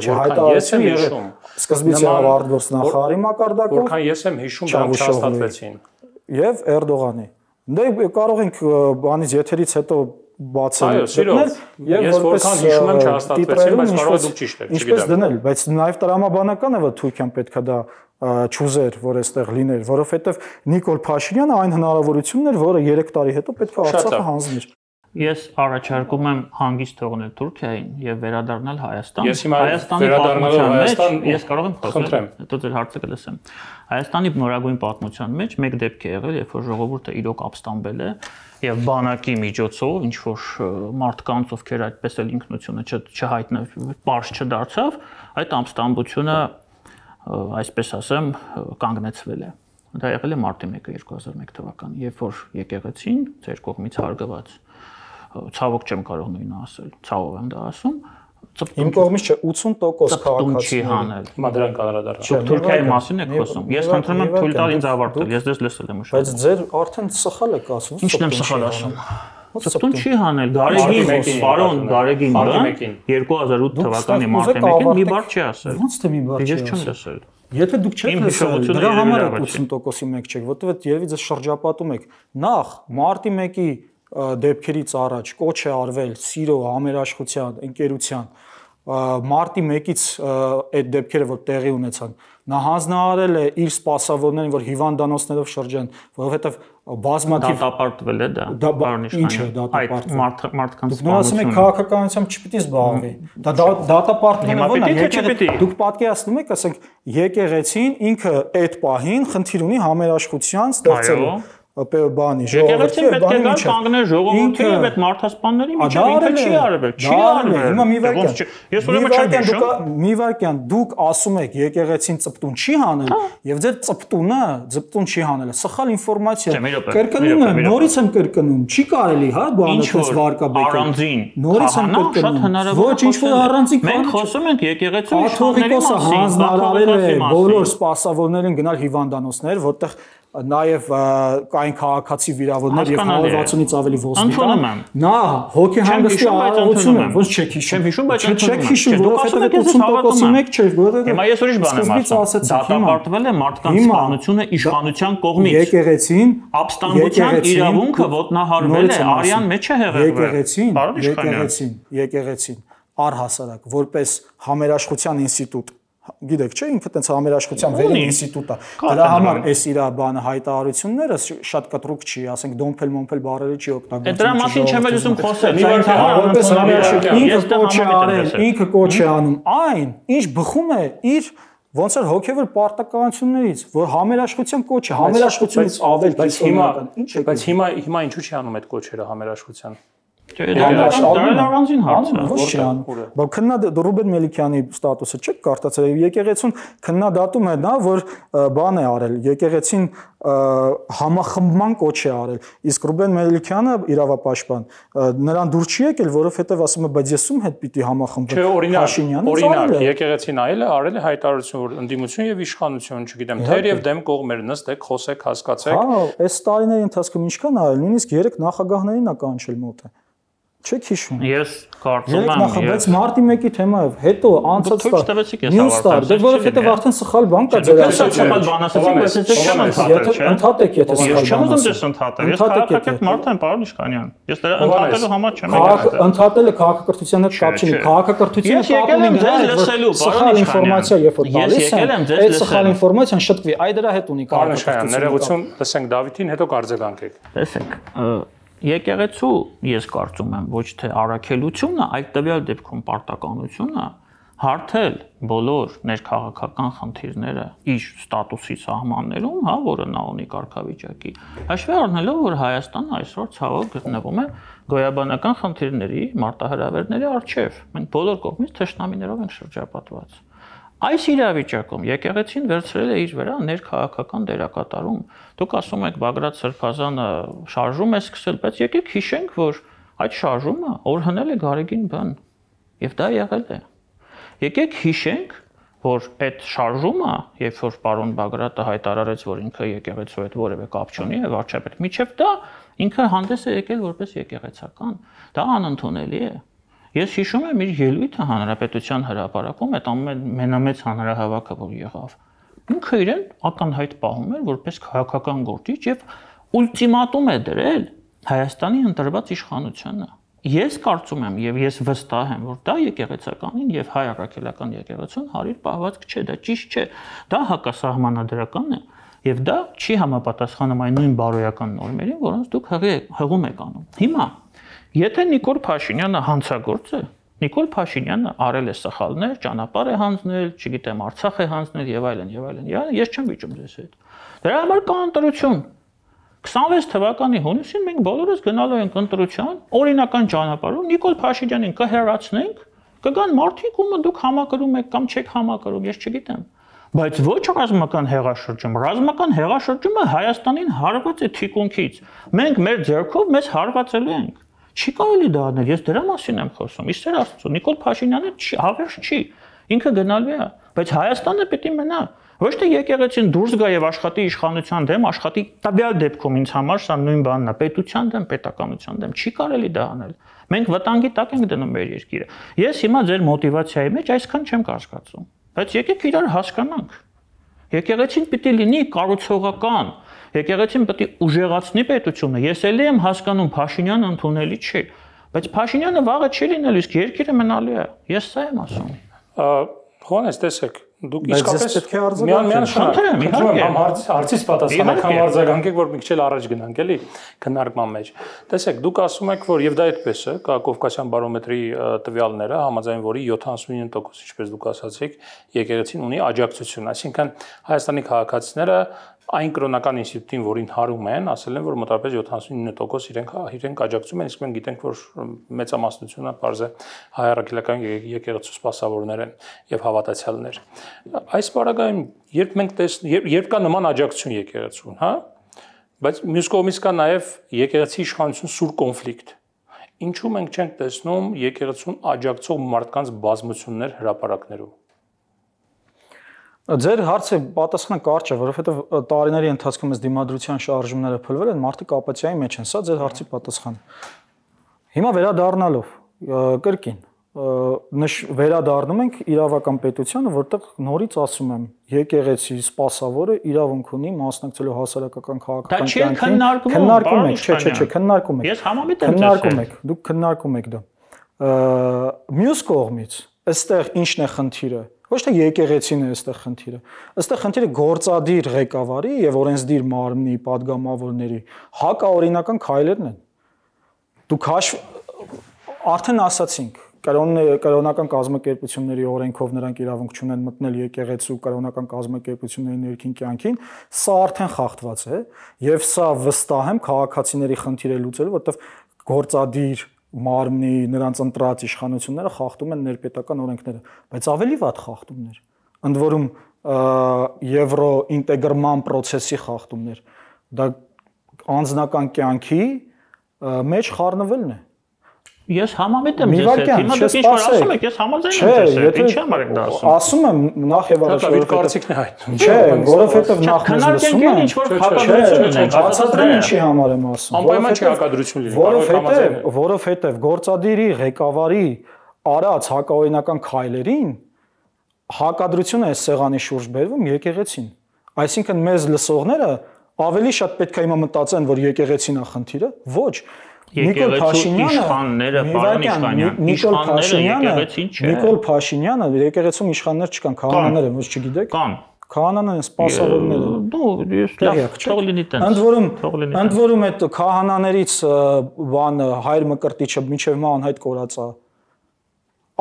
որքան ես եմ հիշում, սկզբից եղավ արտգործնախարարի մակարդակով, որքան ես եմ հիշում, դրանք չհաստատվեցին։ Եվ Էրդողանի։ Դե կարող ենք բանից եթերից հետո բացել։ Այո, սիրով։ Ես որքան հիշում եմ չհաստատվեցին, բայց կարող է դուք ճիշտ եք, չգիտեմ։ Ինչպես դնել, բայց նաև տրամաբանական է, որ Թուրքիան պետքա դա չուզեր, որ այստեղ լիներ, որովհետև Նիկոլ Փաշինյանը այն հնարավորությունն էր, որը 3 տարի հետո պետք է Արցախը հանձներ։ Ես առաջարկում եմ հանգիստ թողնել Թուրքիային եւ վերադառնալ Հայաստան։ Հայաստանի պատմության մեջ ես կարող եմ խոսել, հետո ձեր հարցը կլսեմ։ Հայաստանի նորագույն պատմության մեջ մեկ դեպք է եղել, երբ որ ժողովուրդը իրոք ապստամբել է եւ բանակի միջոցով ինչ որ մարդկանց, ովքեր այդպես էլ ինքնությունը չհայտնավ, པարզ չդարձավ, այդ ապստամբությունը, այսպես ասեմ, կանգնեցվել է։ Դա եղել է մարտի 1-ը 2001 թվականին, երբ որ եկեղեցին ձեր կողմից հարգված, ցավոք չեմ կարող նույնը ասել, ցավով եմ դա ասում, Իմ կողմից չէ 80% քաղաքացի հանել։ Հիմա դրան կանդրադառնամ։ Թուրքիայի մասին եք խոսում։ Ես խնդրում եմ թույլ տալ ինձ ավարտել, ես դες լսել եմ ուշադրությամբ։ Բայց ձեր արդեն սխալ եք ասում։ Ինչն եմ սխալ ասում։ Ծպտուն չի հանել, Գարեգին, պարոն Գարեգին 2008 թվականի մարտի 1-ին մի բառ չի ասել։ Ոնց թե մի բառ չի ասել։ Ես չեմ լսել։ Եթե դուք չեք լսել, դրա համար եք 80%-ի մեկ չեք, որովհետև երևի ձեզ շրջապատում եք։ Նախ մարտի 1-ի դեպքերից առաջ կոչ է արվել սիրո, համերաշխության, ընկերության մարտի 1-ից այդ դեպքերը որ տեղի ունեցան նա հանձնարարել է իր սպասավորներին որ հիվանդանոցներով շրջան որովհետև բազմաթիվ դատապարտվել է դա ինչ է դատապարտվել մարդկանց դուք ասում եք քաղաքականությամբ չպիտի զբաղվի դա դատապարտվելը ո՞ն է դուք պատկերացնում եք ասենք եկեղեցին ինքը այդ պահին խնդիր ունի համերաշխության ստեղծելու բանի ժողովրդի պետք է գալ կանգնել ժողովրդի եւ այդ մարդասպանների միջեւ ինքը չի արվել հիմա մի վարքյան ես ուրեմն չեմ հիշում մի վարքյան դուք ասում եք եկեղեցին ծպտուն չի հանել եւ ձեր ծպտուն չի հանել սխալ ինֆորմացիա կրկնում եմ նորից եմ կրկնում չի կարելի հա բանոց վարկաբեկել նորից եմ կրկնում ոչ ինչ որ առանցիկ մենք խոսում ենք եկեղեցու իշխանների մասին հանձնարարել է բոլոր սպասավորներին գնալ հիվանդանոցներ որտեղ նաև կային քաղաքացի վիրավորներ եւ 160-ից ավելի ոստիկան նա հոգեհանգստի արարողություն է ոնց չեք հիշում չեք հիշում որովհետեւ 80%-ի մեկ չէ որովհետեւ հիմա ես ուրիշ բան եմ ասում դատապարտվել է մարդկանց սպանությունը իշխանության կողմից եկեղեցին ապստամբության իրավունքը ոտնահարվել է արյան մեջ է հեղեղվել եկեղեցին առհասարակ որպես համերաշխության ինստիտուտ գիտեք չէ ինքը տենց համերաշխության վերին ինստիտուտ է դրա համար էս իր բանը հայտարարությունները շատ կտրուկ չի ասենք դոմփել բառերը չի օգտագործում դրա մասին չեմ էլ ուզում խոսել որպես համերաշխություն ինքը կոչ է անում այն ինչ բխում է իր ոնց որ հոգևոր պարտականություններից որ համերաշխության կոչ է համերաշխությունից ավել բայց հիմա ինչու՞ չի անում այդ կոչերը համերաշխության Դարելարանցին հարցը ոչ չի անում բայց քննադատում Ռուբեն Մելիքյանի ստատուսը չեք կարդացել եկեղեցուն քննադատում է նա որ բան է արել եկեղեցին համախմբման կոչ է արել իսկ Ռուբեն Մելիքյանը իրավապաշտպան նրան դուր չի եկել որովհետև ասում է բայց ես ում հետ պիտի համախմբեմ Փաշինյանը օրինակ եկեղեցին արել է հայտարարություն որ ընդդիմություն եւ իշխանություն չգիտեմ թեր եւ դեմ կողմեր նստեք խոսեք հասկացեք հա այս տարիների ընթացքում ինչքան արել նույնիսկ 3 նախագահներին է կանչել մոտ Չեք հիշում։ Ես կարծում եմ, բայց մարտի 1-ի թեմայով հետո անցած մյուս տար, դե որովհետև արդեն սխալ բան կա ձեր սխալ բան ասացիք, բայց ես չեմ ընդհատել, չէ՞։ Ընդհատեք, եթե ես չեմ ուզում դες ընդհատել, ես քաղաքական մարդ եմ, պարոն Իշխանյան։ Ես դրա ընդհատելու համար չեմ եկել։ Ընդհատելը քաղաքակրթության հետ կապ չունի, քաղաքակրթությունը կապ ունի ձեզ լսելու, սխալ ինֆորմացիա երբ որ տալիս են, այդ սխալ ինֆորմացիան շտկվի, այ դրա հետ ունի քաղաքակրթությունը։ Ներողություն, լսենք Դավիթին, հետո կարձագանքեք։ Տեսեք, եկեղեցու ես կարծում եմ ոչ թե առաքելությունը, այլ տվյալ դեպքում պարտականությունը հարթել բոլոր ներքաղաքական խնդիրները իր ստատուսի սահմաններում, հա, որը նա ունի կարգավիճակի, հաշվի առնելով, որ Հայաստանը այսօր ցավոք գտնվում է գոյաբանական խնդիրների, մարտահրավերների առջև։ Մենք բոլոր կողմից թշնամիներով ենք շրջապատված։ Այս իրավիճակում եկեղեցին վերցրել է իր վրա ներքաղաքական դերակատարում։ Դուք ասում եք Բագրատ Սրբազանը շարժում է սկսել, բայց եկեք հիշենք, որ այդ շարժումը օրհնել է Գարեգին բան, եւ դա եղել է։ Եկեք հիշենք, որ այդ շարժումը, երբ որ պարոն Բագրատը հայտարարեց, որ ինքը եկեղեցու հետ որևէ կապ չունի, եւ վարչապետ միջև դա ինքը հանդես է եկել որպես եկեղեցական, դա անընդունելի է։ Ես հիշում եմ իր ելույթը հանրապետության հրապարակում, այդ ամենամեծ հանրահավաքը, որ եղավ։ Ինքը իրեն ակնհայտ պահում էր որպես քաղաքական գործիչ եւ ուլտիմատում է դրել Հայաստանի ընտրված իշխանությանը։ Ես կարծում եմ եւ ես վստահ եմ, որ դա եկեղեցականին եւ հայ առաքելական եկեղեցուն հարիր պահվածք չէ, դա ճիշտ չէ, դա հակասահմանադրական է եւ դա չի համապատասխանում այն նույն բարոյական նորմերին, որոնց դուք հղում եք անում։ Հիմա եթե Նիկոլ Փաշինյանը հանցագործ է, Նիկոլ Փաշինյանը արել է սխալներ, ճանապարհ է հանձնել, չգիտեմ, Արցախ է հանձնել եւ այլն եւ այլն։ Ես չեմ վիճում ձեզ հետ։ Դրա համար կա ընտրություն։ 26 թվականի հունիսին մենք բոլորս գնալու ենք ընտրության, օրինական ճանապարհով Նիկոլ Փաշինյանին կհեռացնենք, կգան մարդիկ, ում դուք համակրում եք կամ չեք համակրում, ես չգիտեմ։ Բայց ոչ ռազմական հեղաշրջում, ռազմական հեղաշրջումը Հայաստանին հարված է թիկունքից։ Մենք մեր ձեռքով մեզ հարվածելու ենք։ Չի կարելի դա անել, ես դրա մասին եմ խոսում։ Իսկ Աստծո, Նիկոլ Փաշինյանը հավերժ չի, ինքը գնալու է, բայց Հայաստանը պետք է մնա։ Ոչ թե եկեղեցին դուրս գա եւ աշխատի իշխանության դեմ, աշխատի տվյալ դեպքում ինձ համար սա նույն բանն է, պետության դեմ, պետականության դեմ, չի կարելի դա անել։ Մենք վտանգի տակ ենք դնում մեր երկիրը։ Ես հիմա ձեր մոտիվացիայի մեջ այսքան չեմ կասկածում, բայց եկեք իրար հասկանանք։ Եկեղեցին պիտի լինի կառուցողական, եկեղեցին պետք է ուժեղացնի պետությունը։ Ես էլի եմ հասկանում Փաշինյանը ընդունելի չի, բայց Փաշինյանը վաղը չի լինելու, իսկ երկիրը մնալու է։ Ես սա եմ ասում։ Հոնես, տեսեք, դուք իսկապես միանշանակ հարցից պատասխանական արձագանքեք, որ մի քիչ առաջ գնանք, էլի քննարկման մեջ։ Տեսեք, դուք ասում եք, որ եւ դա այդպես է, կա Կովկասյան բարոմետրի տվյալները, համաձայն որի 79%, ինչպես դուք ասացիք, եկեղեցին ունի աջակցություն, այսինքն Հայաստանի քաղաքացիները այն կրոնական ինստիտուտին, որին հարում են, ասել են, որ մոտավորապես 79% իրենք աջակցում են, իսկ մենք գիտենք, որ մեծամասնությունը բարձ է հայ առաքելական եկեղեցու սպասավորներ են եւ հավատացյալներ։ Այս պարագայում, երբ մենք երբ կա նման աջակցություն եկեղեցուն, հա, բայց մյուս կողմից կա նաեւ եկեղեցի իշխանություն սուր կոնֆլիկտ։ Ինչու մենք չենք տեսնում եկեղեցուն աջակցող մարդկանց բազմություններ հրապարակներում։ Ձեր հարցը պատասխանը կարճ է, որովհետև տարիների ընթացքում այս դիմադրության շարժումները փլվել են, մարդիկ ապաթիայի մեջ են, սա ձեր հարցի պատասխանը։ Հիմա վերադառնալով կրկին, վերադառնում ենք իրավական պետությանը, որտեղ նորից ասում եմ, եկեղեցի սպասավորը իրավունք ունի մասնակցելու հասարակական քաղաքական կյանքին։ Քննարկում եք, չէ, քննարկում եք։ Ես համամիտ եմ քննարկում եք, դուք քննարկում եք դա։ Մյուս կողմից, այստեղ ինչն է խնդիրը։ Ոչ թե եկեղեցին է այստեղ խնդիրը։ Այստեղ խնդիրը գործադիր ղեկավարի եւ օրենսդիր մարմնի падգամավորների հակաօրինական քայլերն են։ Դուք արդեն ասացինք, կրոնական կազմակերպությունների օրենքով նրանք իրավունք չունեն մտնել եկեղեցու կրոնական կազմակերպությունների ներքին կյանքին, սա արդեն խախտված է եւ սա վստահ եմ քաղաքացիների խնդիր է լուծելու, որովհետեւ գործադիր մարմնի նրանց ընտրած իշխանությունները խախտում են ներպետական օրենքները, բայց ավելի վատ խախտումներ, ընդ որում եվրո ինտեգրման process-ի խախտումներ, դա անձնական կյանքի մեջ խառնվելն է։ Ես համամիտ եմ ձեզ հետ, հիմա դուք ինչ-որ ասում եք, ես համաձայն եմ ձեզ հետ, ինչի համար եք դա ասում։ Ասում եմ նախ եւ առաջ, որ կարծիքն է հայտնում։ Չէ, որովհետեւ նախ մեզ լսում են, ինչ-որ հակադրություն ունենք, բացատրեմ ինչի համար եմ ասում։ Անպայման չի հակադրություն լինի, որովհետեւ գործադիրի ղեկավարի արած հակաօրինական քայլերին հակադրությունը այս սեղանի շուրջ բերվում եկեղեցին։ Այսինքն մեզ լսողները ավելի շատ պետք է հիմա մտածեն, որ եկեղեցին է խնդիրը, ոչ Նիկոլ Փաշինյանը, պարոն Իշխանյան, իշխանները եկեղեցին չէ։ Նիկոլ Փաշինյանը, եկեղեցում իշխաններ չկան, քահանաներ են, ոչ չգիտեք։ Կան։ Քահանաներ են, սպասավորներ են։ Դու ես թող լինի տենց։ Ընդ որում այդ քահանաներից բանը հայր Մկրտիչը մինչև ման անհայտ կորած է։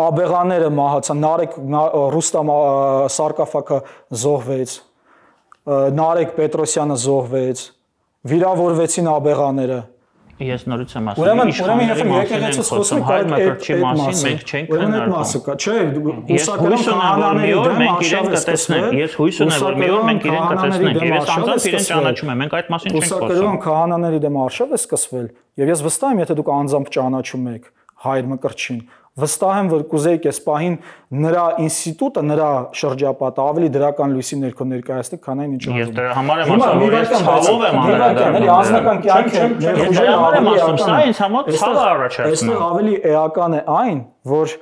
աբեղաները մահացան, Նարեկ Ռուստամ Սարկաֆակը զոհվեց, Նարեկ Պետրոսյանը զոհվեց, վիրավորվեցին աբեղաները։ Ես նորից եմ ասում, ուրեմն երբ եկեղեցուց խոսում ենք այդ մասին մենք չենք քննարկում։ Չէ, ուսակերոն քահանաների դեմ արշավը սկսվել։ Ես հույս ունեմ, որ մի օր մենք իրեն կտեսնենք, եւ ես անձամբ իրեն ճանաչում եմ, մենք այդ մասին չենք խոսում։ Ուսակերոն քահանաների դեմ արշավ է սկսվել, եւ ես վստահ եմ, եթե դուք անձամբ ճանաչում եք Հայր Մկրտչին, վստահ եմ, որ կուզեիք այս պահին նրա ինստիտուտը, նրա շրջապատը ավելի դրական լույսի ներքո ներկայացնել, քան այն ինչ որ։ Ես դրա համար եմ ասում, որ ես ցավով եմ անդրադառնում։ Անձնական կյանքը դրա համար եմ ասում, սա ինձ համար ցավ առաջացնում։ Այստեղ ավելի էական է այն, որ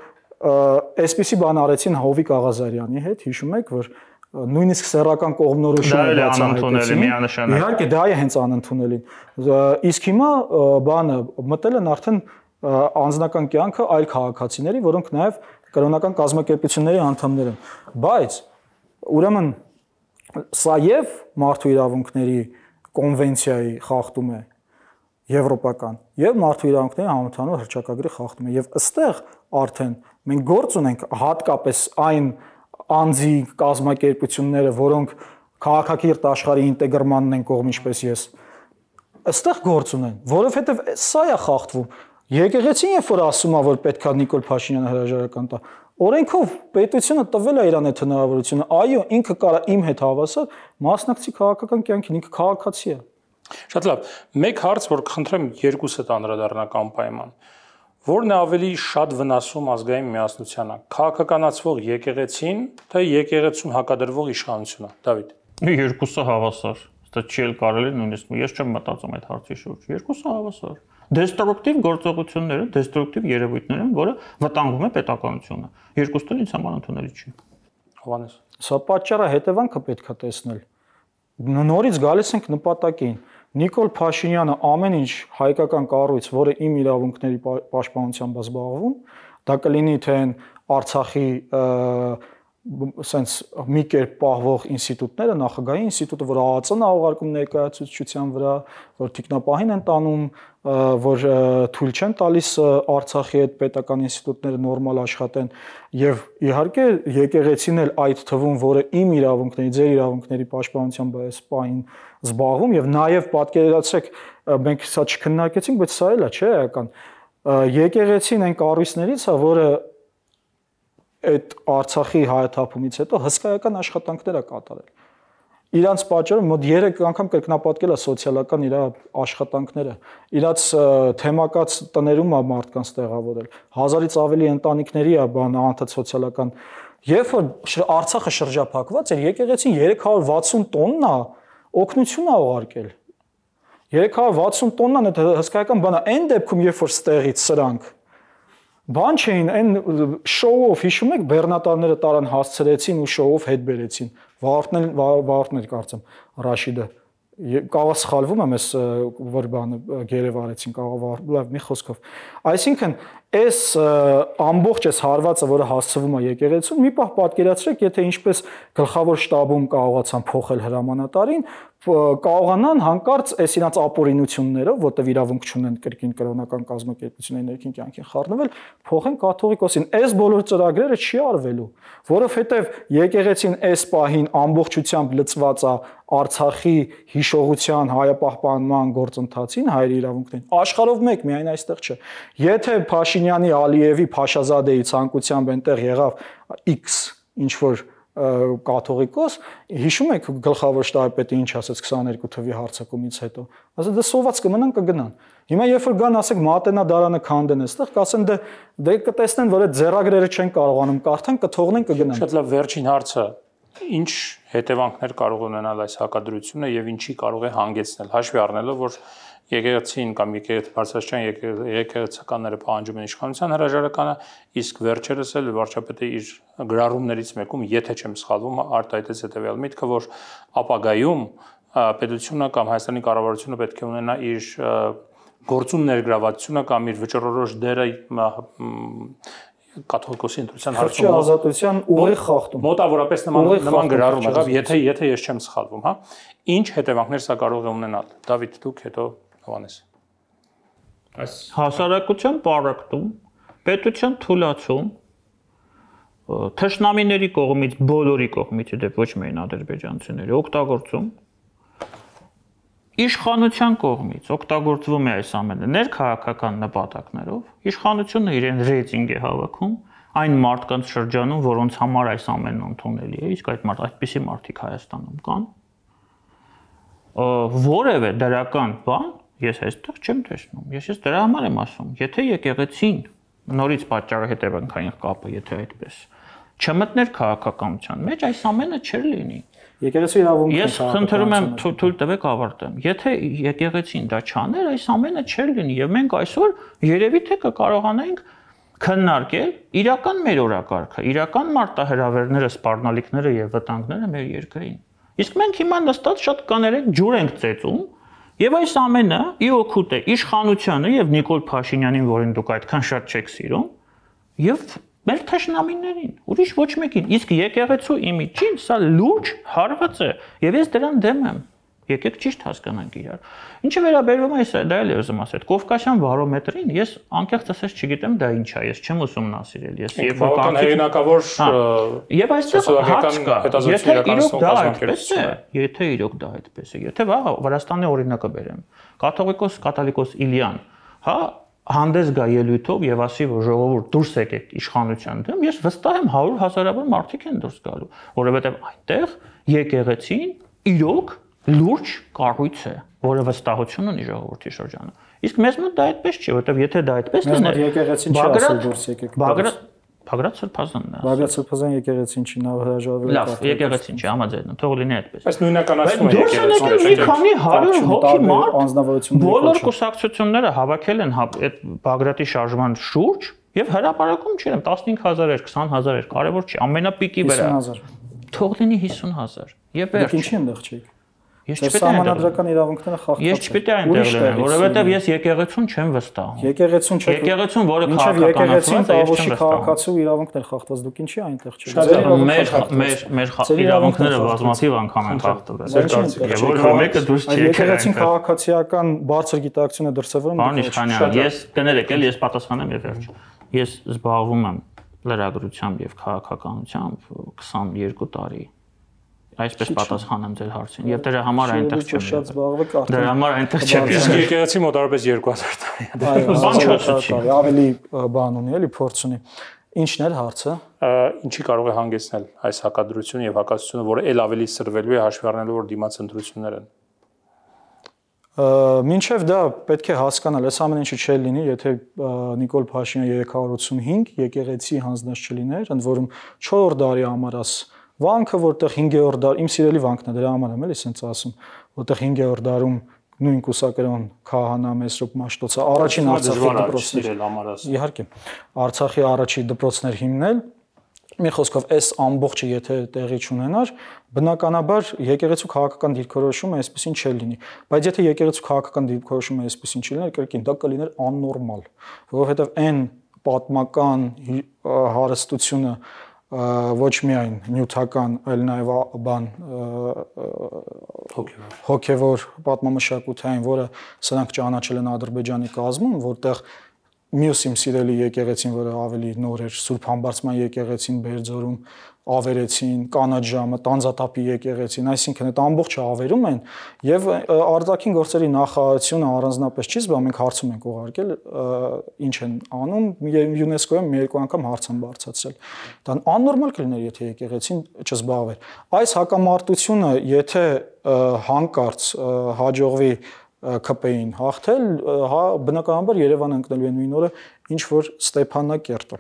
այսպիսի բան արեցին Հովիկ Աղազարյանի հետ, հիշում եք, որ նույնիսկ սեռական կողմնորոշումը բացահայտեցին։ Իհարկե դա է հենց անընդունելին։ Իսկ հիմա բանը մտել են արդեն անձնական կյանքը այլ քաղաքացիների, որոնք նաև կրոնական կազմակերպությունների անդամներ են։ Բայց ուրեմն սա եւ մարդու իրավունքների կոնվենցիայի խախտում է եվրոպական եւ մարդու իրավունքների համընդհանուր հռչակագրի խախտում է եւ ըստեղ արդեն մենք գործ ունենք հատկապես այն անձի կազմակերպությունները, որոնք քաղաքակիրթ աշխարհի ինտեգրմանն են կողմ ինչպես ես ըստեղ գործ ունեն, որովհետեւ սա է խախտվում։ Եկեղեցին երբ որ ասում է, որ պետքա Նիկոլ Փաշինյանը հրաժարական տա, օրենքով պետությունը տվել է իրան այդ հնարավորությունը, այո, ինքը կարա իմ հետ հավասար մասնակցի քաղաքական կյանքին, ինքը քաղաքացի է։ Շատ լավ։ Մեկ հարց, որ կխնդրեմ երկուսդ անդրադառնաք անպայման։ Որն է ավելի շատ վնասում ազգային միասնությանը, քաղաքականացվող եկեղեցին, թե եկեղեցուն հակադրվող իշխանությունը, Դավիթ։ Երկուսը հավասար։ Դա չի կարելի նույնիսկ ես չեմ մտածում այդ հարցի շուրջ։ Երկուսը հավասար։ Դեստրուկտիվ գործողությունները, դեստրուկտիվ երևույթներ են, որը վտանգում է պետականությունը։ Երկուսն ինձ համար ընդունելի չի։ Հովանես։ Սա պատճառը հետևանքը պետք է տեսնել։ Նորից գալիս ենք նպատակին։ Նիկոլ Փաշինյանը ամեն ինչ հայկական կառույց, որը իմ իրավունքների պաշտպանությամբ է զբաղվում, դա կլինի թե Արցախի սենց մի կերպ պահվող ինստիտուտները, նախագահի ինստիտուտը, որ ԱԱԾ-ն է ուղարկում ներկայացուցչության վրա, որ թիկնապահին են տանում, որ թույլ չեն տալիս Արցախի այդ պետական ինստիտուտները նորմալ աշխատեն եւ իհարկե եկեղեցին էլ այդ թվում, որը իմ իրավունքների, ձեր իրավունքների պաշտպանությամբ է այս պահին զբաղվում եւ նաեւ պատկերացրեք, մենք սա չքննարկեցինք, բայց սա էլ է, չէ՞, էական։ Եկեղեցին այն կառույցներից է, որը այդ Արցախի հայաթափումից հետո հսկայական աշխատանքներ է կատարել։ Իրանց պատճառով մոտ 3 անգամ կրկնապատկել է սոցիալական իր աշխատանքները։ Իրանց թեմակած տներում է մարդկանց տեղավորել։ 1000-ից ավելի ընտանիքների է բան անընդհատ սոցիալական։ Երբ որ Արցախը շրջափակված էր, եկեղեցին 360 տոննա օգնություն է ուղարկել։ 360 տոննան այդ հսկայական բան է։ Այն դեպքում, երբ որ ստեղից սրանք բան չէին, այն շոու-օֆ, հիշում եք, բեռնատարները տարան հասցրեցին ու շոու-օֆ հետ բերեցին։ Վարորդներ կարծեմ, Ռաշիդը։ Կարող սխալվում եմ, ես որ բանը գերև արեցին, կարող լավ մի խոսքով։ Այսինքն, այս ամբողջ այս հարվածը, որը հասցվում է եկեղեցուն, մի պահ պատկերացրեք, եթե ինչպես գլխավոր շտաբում կարողացան փոխել հրամանատարին, կարողանան հանկարծ այս իրաց ապօրինություններով, որտեղ իրավունք չունեն կրկին կրոնական կազմակերպությունների ներքին կյանքին խառնվել, փոխեն կաթողիկոսին։ Այս բոլոր ծրագրերը չի արվելու, որովհետև եկեղեցին այս պահին ամբողջությամբ լծված է Արցախի հիշողության, հայապահպանման գործընթացին, հայերի իրավունքներին։ Աշխարհով մեկ, միայն այստեղ չէ։ Եթե Փաշինյանի, Ալիևի, Փաշազադեի ցանկությամբ այնտեղ եղավ X ինչ որ կաթողիկոս, հիշում եք գլխավոր շտաբի ինչ ասաց 22 թվականի հարձակումից հետո։ Ասաց դե սոված կմնան կգնան։ Հիմա երբ որ գան ասեք Մատենադարանը քանդեն այստեղ, կասեն դե կտեսնեն, որ այդ ձեռագրերը չեն կարողանում կարդան, կթողնեն կգնան։ Շատ լավ, վերջին հարցը։ Ինչ հետևանքներ կարող ունենալ այս հակադրությունը եւ ինչի կարող է հանգեցնել, հաշվի առնելով, որ եկեղեցին կամ բարձրաստիճան եկեղեցականները պահանջում են իշխանության հրաժարականը, իսկ վերջերս էլ վարչապետը իր գրառումներից մեկում, եթե չեմ սխալվում, արտահայտեց հետեւյալ միտքը, որ ապագայում պետությունը կամ Հայաստանի կառավարությունը պետք է ունենա իր գործուն ներգրավվածությունը կամ իր վճռորոշ դերը կաթողիկոսի ընտրության հարցում ազատության ուղիղ խախտում։ Մոտավորապես նման գրառում եղավ, եթե ես չեմ սխալվում, հա։ Ինչ հետևանքներ սա կարող է ունենալ։ Դավիթ, դուք հետո Հովանես։ Այս հասարակության պարակտում, պետության թուլացում, թշնամիների կողմից, բոլորի կողմից, դեպ ոչ միայն ադրբեջանցիների օգտագործում, իշխանության կողմից օգտագործվում է այս ամենը ներքաղաքական նպատակներով, իշխանությունը իրեն ռեյտինգ է հավաքում այն մարդկանց շրջանում, որոնց համար այս ամենն ընդունելի է, իսկ այդպիսի մարդիկ Հայաստանում կան, որևէ դրական բան ես այստեղ չեմ տեսնում։ Ես դրա համար եմ ասում, եթե եկեղեցին նորից պատճառը հետևանքային կապը, եթե այդպես չմտներ քաղաքականության մեջ, այս ամենը չէր լինի։ Եկեղեցու իրավունքն Ես խնդրում եմ թույլ տվեք ավարտեմ։ Եթե եկեղեցին դա չաներ, այս ամենը չէր լինի եւ մենք այսօր երևի թե կկարողանայինք քննարկել իրական մեր օրակարգը, իրական մարտահրավերները, սպառնալիքները եւ վտանգները մեր երկրին։ Իսկ մենք հիմա նստած շատ կաներեք ջուր ենք ծեծում եւ այս ամենը ի օգուտ է իշխանությանը եւ Նիկոլ Փաշինյանին, որին դուք այդքան շատ չեք սիրում, եւ մեր թշնամիներին, ուրիշ ոչ մեկին, իսկ եկեղեցու իմիջին սա լուրջ հարված է եւ ես դրան դեմ եմ։ Եկեք ճիշտ հասկանանք իրար։ Ինչը վերաբերում է դա էլ ուզում ասել, Կովկասյան բարոմետրին ես անկեղծ ասած չգիտեմ դա ինչ է, ես չեմ ուսումնասիրել, ես երբ որ հեղինակավոր եւ այստեղ հարց կա, եթե իրոք դա այդպես է, եթե վաղը Վրաստանի օրինակը բերեմ, կաթողիկոս Իլյան, հա հանդես գա ելույթով եւ ասի, որ ժողովուրդ դուրս եկեք իշխանության դեմ, ես վստահ եմ 100,000-ավոր մարդիկ են դուրս գալու, որովհետեւ այնտեղ եկեղեցին իրոք լուրջ կառույց է, որը վստահություն ունի ժողովրդի շրջանում։ Իսկ մեզ մոտ դա այդպես չի, որովհետեւ եթե դա այդպես լիներ, եկեղեցին չի ասել դուրս եկեք։ Բագրատ Սրբազանն է։ Բագրատ Սրբազան եկեղեցին չի նա հրաժարվել։ Լավ, եկեղեցին չի, համաձայն եմ, թող լինի այդպես։ Բայց նույնականացնում է եկեղեցին։ Մի քանի 100 հոգի մարդ անձնավորությունների բոլոր կուսակցությունները հավաքել են այդ Բագրատի շարժման շուրջ եւ հրապարակում չեմ 15,000 էր, 20,000 էր, կարեւոր չի, ամենապիկի վրա։ 50,000։ Թող լինի 50,000։ Եվ վերջ։ Ինչի ընդեղ չեք։ Ես չպետք է սահմանադրական իրավունքները խախտված են։ Ես չպետք է այնտեղ լինեմ, որովհետև ես եկեղեցուն չեմ վստահում։ Եկեղեցուն չեք։ Եկեղեցուն, որը քաղաքականացված է, ես չեմ քաղաքացու իրավունքներ խախտված, դուք ինչի այնտեղ չեք։ Մեր իրավունքները բազմաթիվ անգամ են խախտվել։ Եվ որը մեկը դուրս չի եկել։ Եկեղեցին քաղաքացիական բարձր գիտակցություն է դրսևորում։ Պարոն Իշխանյան, ես կներեք, ես պատասխանեմ եւ վերջ։ Ես զբաղվում եմ լրագրությամբ եւ քաղաքականությամբ 22 տարի։ Այսպես պատասխանեմ ձեր հարցին եւ դրա համար այնտեղ չեմ շատ զբաղվեք արդեն դրա համար այնտեղ չեմ եկեղեցի մոտավորապես 2000 տարի բան չասեցի ավելի բան ունի էլի փորձ ունի ինչն էր հարցը ինչի կարող է հանգեցնել այս հակադրությունը եւ հակասությունը որը ել ավելի սրվելու է հաշվի առնելով որ դիմաց ընտրություններ են մինչև դա պետք է հասկանալ այս ամեն ինչը չէր լինի եթե Նիկոլ Փաշինյանը 385 եկեղեցի հանձնած չլիներ ընդ որում 4 դարի ամառած վանքը, որտեղ 5-րդ դար, իմ սիրելի վանքն է, դրա համար եմ էլի ասենց ասում, որտեղ 5-րդ դարում նույն կուսակերոն քահանա Մեսրոպ Մաշտոցը առաջին Արցախի դպրոցներ։ Իհարկե, Արցախի առաջի դպրոցներ հիմնել, մի խոսքով այս ամբողջը եթե տեղի չունենար, բնականաբար եկեղեցու քաղաքական դիրքորոշումը այսպեսին չէր լինի, բայց եթե եկեղեցու քաղաքական դիրքորոշումը այսպեսին չլիներ, կրկին դա կլիներ աննորմալ, որովհետև այն պատմական հարստությունը ոչ միայն նյութական, այլ նաև բան հոգևոր պատմամշակութային, որը սրանք ճանաչել են Ադրբեջանի կազմում, որտեղ մյուս իմ սիրելի եկեղեցին, որը ավելի նոր էր, Սուրբ Համբարձման եկեղեցին Բերձորում ավերեցին, կանաչ ժամը, Տանձատապի եկեղեցին, այսինքն այդ ամբողջը ավերում են եւ արտաքին գործերի նախարարությունը առանձնապես չի զբաղվում, մենք հարցում ենք ուղարկել, ինչ են անում, ՅՈՒՆԵՍԿՕ-ում մի երկու անգամ հարց են բարձրացրել։ Դա աննորմալ կլիներ, եթե եկեղեցին չզբաղվեր։ Այս հակամարտությունը, եթե հանկարծ հաջողվի ԿՊ-ին հաղթել, հա բնականաբար Երևանը ընկնելու է նույն օրը, ինչ որ Ստեփանակերտը։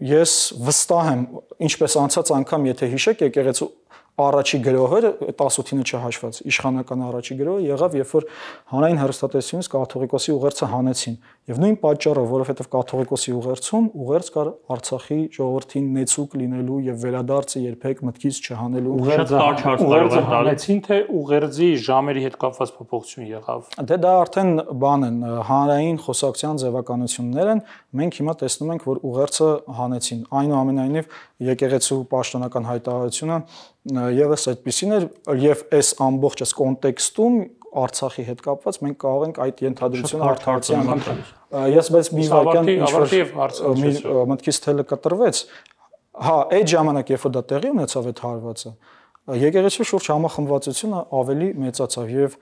Ես վստահ եմ, ինչպես անցած անգամ, եթե հիշեք, եկեղեցու առաջի գրողը 18-ը չհաշված, իշխանական առաջի գրողը եղավ, երբ որ հանրային հեռուստատեսությունից կաթողիկոսի ուղերձը հանեցին։ Եվ նույն պատճառով, որովհետև կաթողիկոսի ուղերձում ուղերձ կար Արցախի ժողովրդին նեցուկ լինելու եւ վերադարձը երբեք մտքից չհանելու։ Ուղերձը հանեցին, թե ուղերձի ժամերի հետ կապված փոփոխություն եղավ։ Դե դա արդեն բան են, հանրային խոսակցության ձևականություններ են։ Մենք հիմա տեսնում ենք, որ ուղերձը հանեցին։ Այնուամենայնիվ եկեղեցու պաշտոնական հայտարարությունը եւս այդպեսին էր եւ այս ամբողջ այս կոնտեքստում Արցախի հետ կապված մենք կարող ենք այդ ենթադրությունը արդարացնել։ Ես բայց մի վարքյան ինչ որ մտքից թելը կտրվեց, հա, այդ ժամանակ երբ դա տեղի ունեցավ այդ հարվածը, եկեղեցու շուրջ համախմբվածությունը ավելի մեծացավ եւ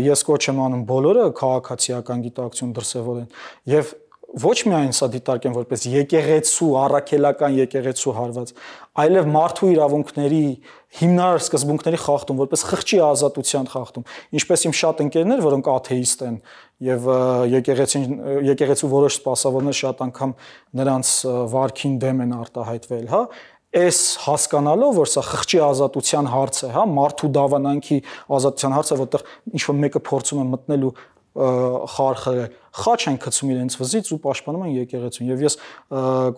ես կոչ եմ անում բոլորը քաղաքացիական գիտակցություն դրսևորեն եւ ոչ միայն սա դիտարկեն որպես եկեղեցու, առաքելական եկեղեցու հարված, այլև մարդու իրավունքների հիմնարար սկզբունքների խախտում, որպես խղճի ազատության խախտում, ինչպես իմ շատ ընկերներ, որոնք աթեիստ են եւ եկեղեցու որոշ սպասավորներ շատ անգամ նրանց վարքին դեմ են արտահայտվել, հա, այս հասկանալով, որ սա խղճի ազատության հարց է, հա, մարդու դավանանքի ազատության հարց է, որտեղ ինչ-որ մեկը փորձում է մտնելու խարխը խաչ են գցում իրենց վզից ու պաշտպանում են եկեղեցուն եւ ես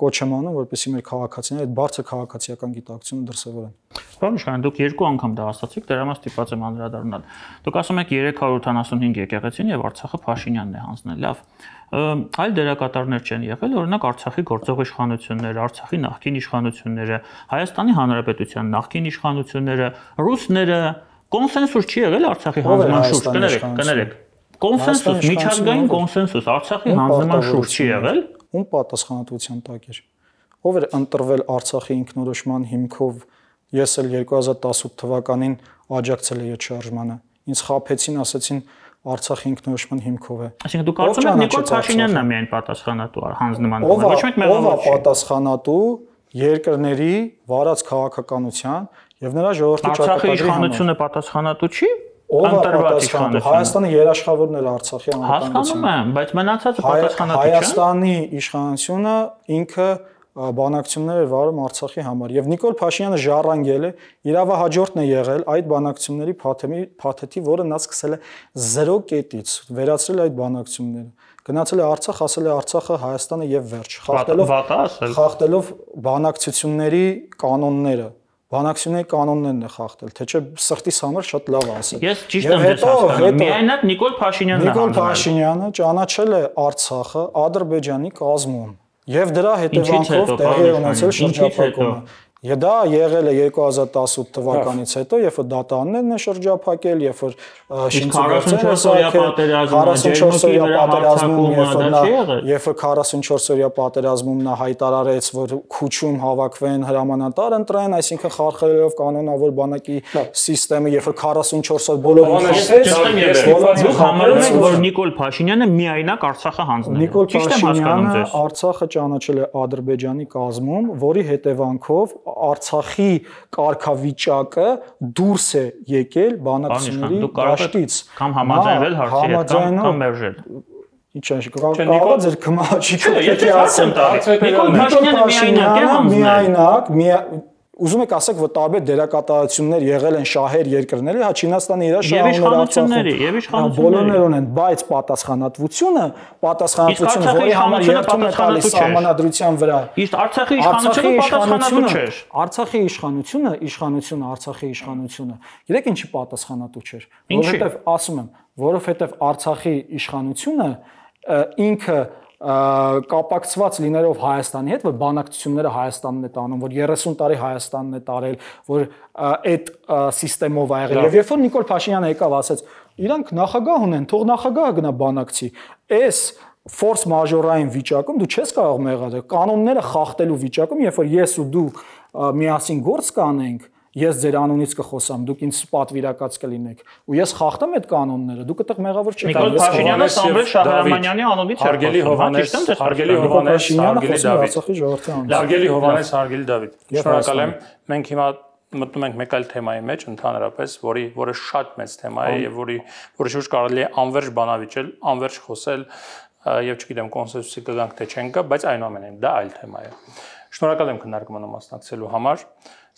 կոչ եմ անում որպեսզի մեր քաղաքացիները այդ բարձր քաղաքացիական գիտակցությունը դրսևորեն։ Պարոն Իշխան, դուք երկու անգամ դա ասացիք, դրա համար ստիպված եմ անդրադառնալ։ Դուք ասում եք 385 եկեղեցին եւ Արցախը Փաշինյանն է հանձնել, լավ։ Այլ դերակատարներ չեն եղել, օրինակ Արցախի գործող իշխանությունները, Արցախի նախկին իշխանությունները, Հայաստանի Հանրապետության նախկին իշխանությունները, ռուսները, կոնսենսուս չի եղել Արցախի հանձնման շուրջ, կներեք։ Կոնսենսուս, միջազգային կոնսենսուս Արցախի հանձնման շուրջ չի եղել։ Ում պատասխանատվության տակ էր։ Ով էր ընտրվել Արցախի ինքնորոշման հիմքով, ես էլ 2018 թվականին աջակցել էի այդ շարժմանը։ Ինձ խաբեցին, ասացին Արցախի ինքնորոշման հիմքով է։ Այսինքն դուք կարծում եք Նիկոլ Փաշինյանն է միայն պատասխանատու հանձնման դեպքում, ոչ մեկ մեղավոր չի։ Ով է պատասխանատու երկրների վարած քաղաքականության եւ նրա ժողովրդի Արցախի իշխանությունը պատասխանատու չի։ Ով է պատասխանատու։ Հայաստանի երաշխավորն էր Արցախի անվտանգության։ Հասկանում եմ, բայց մնացածը պատասխանատու չէ։ Հայաստանի իշխանությունը ինքը բանակցություններ էր վարում Արցախի համար եւ Նիկոլ Փաշինյանը ժառանգել է, իրավահաջորդն է եղել այդ բանակցությունների փաթեթի, որը նա սկսել է 0 կետից, վերացրել այդ բանակցությունները։ Գնացել է Արցախ, ասել է Արցախը Հայաստանը եւ վերջ, խախտելով բանակցությունների կանոնները։ Բանակցությունների կանոններն է խախտել, թե չէ սրտիս համար շատ լավ ասել։ Ես ճիշտ եմ հասկանում։ Միայնակ Նիկոլ Փաշինյանն է։ Նիկոլ Փաշինյանը ճանաչել է Արցախը Ադրբեջանի կազմում եւ դրա հետևանքով տեղի է ունեցել շրջափակումը։ Եվ դա եղել է 2018 թվականից հետո, երբ որ դատարաններն են շրջափակել, երբ որ շինցուգործերը սարքել, 44-օրյա պատերազմում, երբ որ 44-օրյա պատերազմում նա հայտարարեց, որ Քուչում հավաքվեն հրամանատար ընտրեն, այսինքն խարխլելով կանոնավոր բանակի համակարգը, երբ որ 44 օր բոլորին խփեց, համարում եք, որ Նիկոլ Փաշինյանը միայնակ Արցախը հանձնել է։ Նիկոլ Փաշինյանը Արցախը ճանաչել է Ադրբեջանի կազմում, որի հետևանքով Արցախի կարգավիճակը դուրս է եկել բանակցությունների դաշտից կամ համաձայնվել հարցի հետ կամ մերժել։ Ինչ է, կարող է ձեր քմաչիկը եթե ասեմ տա Նիկոլ Փաշինյանը միայնակ ուզում եք ասեք, որ տարբեր դերակատարություններ եղել են շահեր երկրների, հա Չինաստանը իր շահերները եւ իշխանությունները ունեն, բայց պատասխանատվությունը, որի համար երթում է տալիս սահմանադրության վրա։ Իսկ Արցախի իշխանությունը պատասխանատու չէր։ Արցախի Արցախի իշխանությունը, գիտեք ինչի պատասխանատու չէր, որովհետեւ ասում եմ, որովհետեւ Արցախի իշխանությունը ինքը կապակցված լինելով Հայաստանի հետ, որ բանակցությունները Հայաստանն է տանում, որ 30 տարի Հայաստանն է տարել, որ այդ համակարգով ա եղել։ Եվ երբ որ Նիկոլ Փաշինյանը եկավ, ասաց, իրանք նախագահ ունեն, թող նախագահը գնա բանակցի։ Այս ֆորս մաժորային վիճակում դու չես կարող մեղադրել կանոնները խախտելու վիճակում, երբ որ ես ու դու միասին գործ կանենք, ես ձեր անունից կխոսամ, դուք ինձ պատվիրակած կլինեք, ու ես խախտեմ այդ կանոնները, դուք այդտեղ մեղավոր չեք։ Նիկոլ Փաշինյանը Սամվել Շահրամանյանի անունից հարգելի Հովհաննես, հարգելի Հովհաննես, հարգելի Դավիթ։ Հարգելի Հովհաննես, հարգելի Դավիթ։ Շնորհակալ եմ։ Մենք հիմա մտնում ենք մեկ այլ թեմայի մեջ, ընդհանրապես, որը շատ մեծ թեմա է եւ որի շուրջ կարելի է անverջ բանավիճել, անverջ խոսել եւ չգիտեմ կոնսենսուսի կգանք թե չենք գա, բայց այնուամենայնիվ դա այլ թեմա է։ Շնորհակալ եմ քննարկմանը մասնակցելու համար։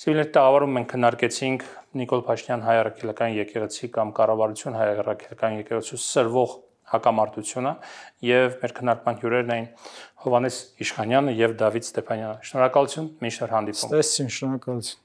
Սիվիլների տաղավարում մենք քննարկեցինք Նիկոլ Փաշինյան հայ առաքելական եկեղեցի կամ կառավարություն հայ առաքելական եկեղեցու սրվող հակամարտությունը եւ մեր քննարկման հյուրերն էին Հովհաննես Իշխանյանը եւ Դավիթ Ստեփանյանը։ Շնորհակալություն, մինչդեռ հանդիպում։ Ստեսին, շնորհակալություն։